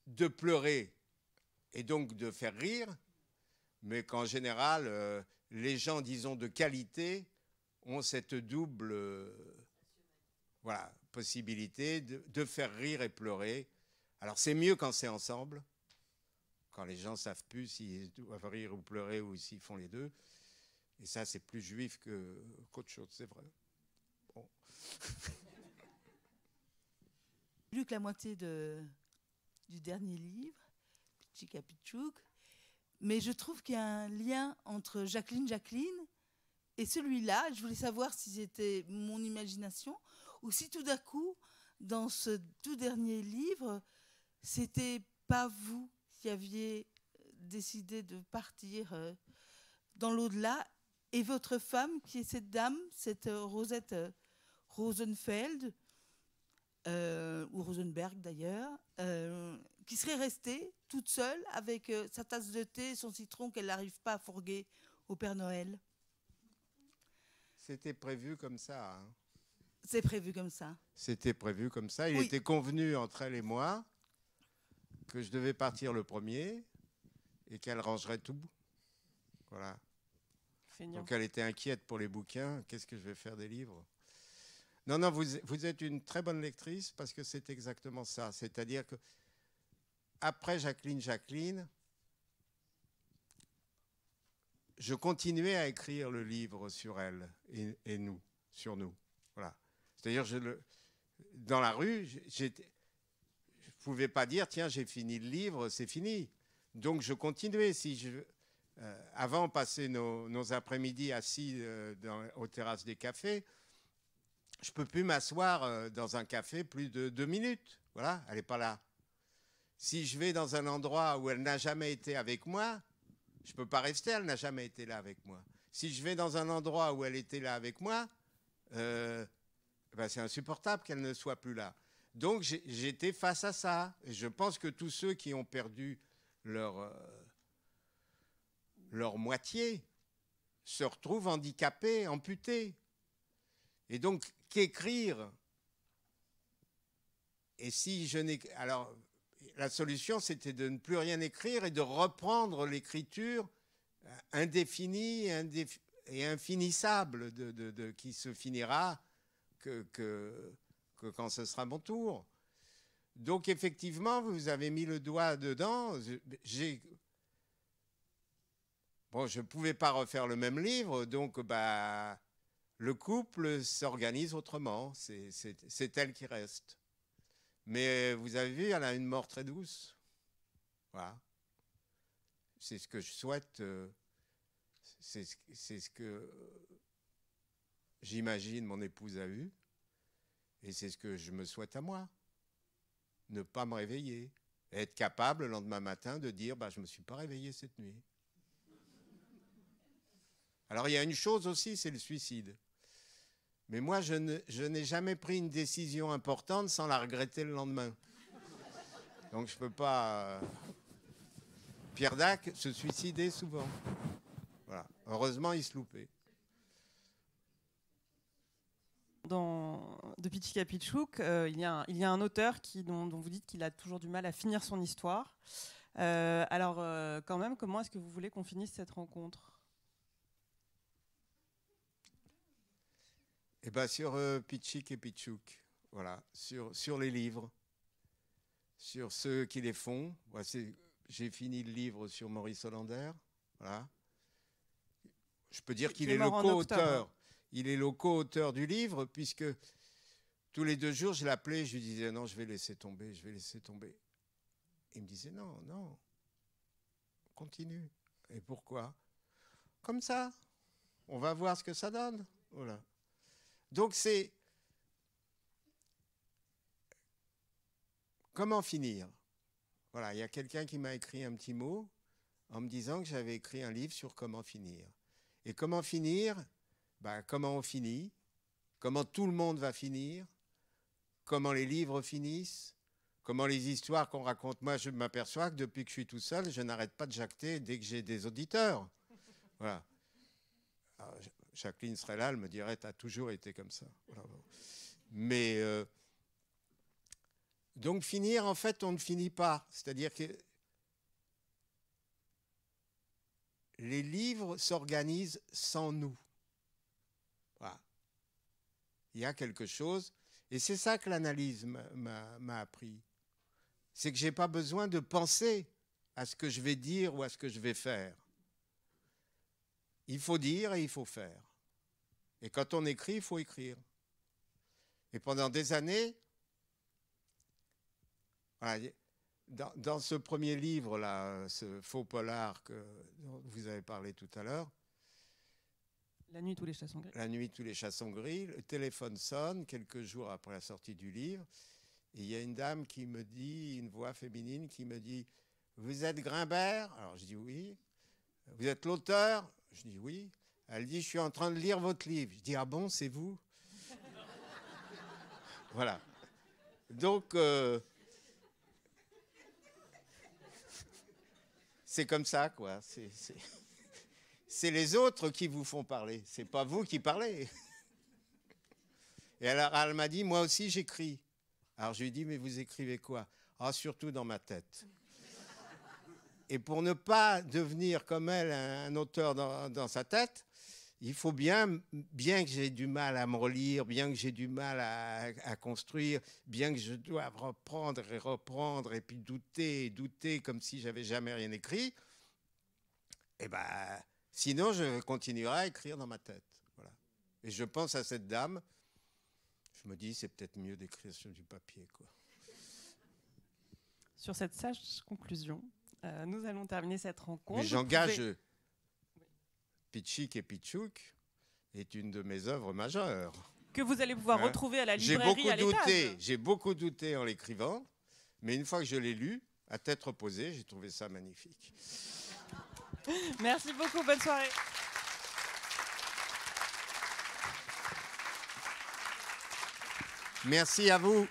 de pleurer et donc de faire rire, mais qu'en général, les gens, disons, de qualité ont cette double voilà, possibilité de faire rire et pleurer. Alors c'est mieux quand c'est ensemble, quand les gens ne savent plus s'ils doivent rire ou pleurer ou s'ils font les deux. Et ça, c'est plus juif qu'autre chose, c'est vrai. Bon. J'ai lu que la moitié du dernier livre, Pichika Pichouk, mais je trouve qu'il y a un lien entre Jacqueline et celui-là. Je voulais savoir si c'était mon imagination ou si tout d'un coup, dans ce tout dernier livre, c'était pas vous qui aviez décidé de partir dans l'au-delà et votre femme, qui est cette dame, cette Rosette Rosenfeld, ou Rosenberg d'ailleurs, qui serait restée toute seule avec sa tasse de thé et son citron qu'elle n'arrive pas à fourguer au Père Noël. C'était prévu comme ça. Hein. C'est prévu comme ça. C'était prévu comme ça. Il oui. était convenu entre elle et moi que je devais partir le premier et qu'elle rangerait tout. Voilà. Feignant. Donc elle était inquiète pour les bouquins. Qu'est-ce que je vais faire des livres? Non, vous êtes une très bonne lectrice parce que c'est exactement ça. C'est-à-dire que après Jacqueline, je continuais à écrire le livre sur elle et nous, sur nous. Voilà. C'est-à-dire, dans la rue, pouvais pas dire, tiens, j'ai fini le livre, c'est fini. Donc, je continuais. Avant, on passait nos après-midi assis aux terrasses des cafés. Je ne peux plus m'asseoir dans un café plus de 2 minutes. Voilà, elle n'est pas là. Si je vais dans un endroit où elle n'a jamais été avec moi, je ne peux pas rester, elle n'a jamais été là avec moi. Si je vais dans un endroit où elle était là avec moi, c'est insupportable qu'elle ne soit plus là. Donc j'étais face à ça. Et je pense que tous ceux qui ont perdu leur moitié se retrouvent handicapés, amputés. Et donc qu'écrire, et si je n'ai... Alors, la solution, c'était de ne plus rien écrire et de reprendre l'écriture indéfinie et infinissable qui se finira que quand ce sera mon tour. Donc, effectivement, vous avez mis le doigt dedans. Bon, je ne pouvais pas refaire le même livre, donc le couple s'organise autrement. C'est elle qui reste. Mais vous avez vu, elle a une mort très douce. Voilà. C'est ce que je souhaite. C'est ce que j'imagine mon épouse a eu. Et c'est ce que je me souhaite à moi. Ne pas me réveiller. Et être capable le lendemain matin de dire je ne me suis pas réveillé cette nuit. Alors il y a une chose aussi, c'est le suicide. Mais moi, je n'ai jamais pris une décision importante sans la regretter le lendemain. Donc je ne peux pas... Pierre Dac se suicidait souvent. Voilà. Heureusement, il se loupait. De Pichika Pichouk, il y a un auteur dont vous dites qu'il a toujours du mal à finir son histoire. Quand même, comment est-ce que vous voulez qu'on finisse cette rencontre ? Eh bien, sur Pichik et Pichouk, voilà, sur les livres, sur ceux qui les font. Voilà, j'ai fini le livre sur Maurice Hollander. Voilà. Je peux dire qu'il est le co-auteur. Il est le co-auteur du livre, puisque tous les 2 jours, je l'appelais, je lui disais non, je vais laisser tomber, je vais laisser tomber. Il me disait non, non, continue. Et pourquoi ? Comme ça, on va voir ce que ça donne. Voilà. Donc c'est comment finir ? Voilà, il y a quelqu'un qui m'a écrit un petit mot en me disant que j'avais écrit un livre sur comment finir. Et comment finir ? Comment on finit ? Comment tout le monde va finir ? Comment les livres finissent ? Comment les histoires qu'on raconte ? Moi, je m'aperçois que depuis que je suis tout seul, je n'arrête pas de jacter dès que j'ai des auditeurs. Voilà. Alors, Jacqueline serait là, elle me dirait « t'as toujours été comme ça ». Voilà. Mais donc finir, en fait, on ne finit pas. C'est-à-dire que les livres s'organisent sans nous. Voilà. Il y a quelque chose, et c'est ça que l'analyse m'a appris. C'est que je n'ai pas besoin de penser à ce que je vais dire ou à ce que je vais faire. Il faut dire et il faut faire. Et quand on écrit, il faut écrire. Et pendant des années, voilà, dans ce premier livre-là, ce faux polar dont vous avez parlé tout à l'heure, La nuit, tous les chats sont gris. La nuit, tous les chats sont gris, le téléphone sonne quelques jours après la sortie du livre, et il y a une dame qui me dit, une voix féminine qui me dit « Vous êtes Grimbert ?» Alors je dis « Oui. »« Vous êtes l'auteur ?» Je dis « Oui. » Elle dit « Je suis en train de lire votre livre. » Je dis « Ah bon, c'est vous ?» Voilà. Donc, c'est comme ça, quoi. C'est les autres qui vous font parler. C'est pas vous qui parlez. Et alors, elle m'a dit, moi aussi, j'écris. Alors, je lui ai dit, mais vous écrivez quoi ? Ah, surtout dans ma tête. Et pour ne pas devenir comme elle, un auteur dans sa tête, il faut bien que j'ai du mal à me relire, bien que j'ai du mal à construire, bien que je dois reprendre, et puis douter, comme si j'avais jamais rien écrit, eh ben, sinon je continuerai à écrire dans ma tête. Voilà. Et je pense à cette dame, je me dis, c'est peut-être mieux d'écrire sur du papier, quoi. Sur cette sage conclusion, nous allons terminer cette rencontre. Mais j'engage Pitchik et Pitchouk est une de mes œuvres majeures. Que vous allez pouvoir retrouver à la J'ai librairie à l'étage. J'ai beaucoup douté en l'écrivant, mais une fois que je l'ai lu, à tête reposée, j'ai trouvé ça magnifique. Merci beaucoup, bonne soirée. Merci à vous.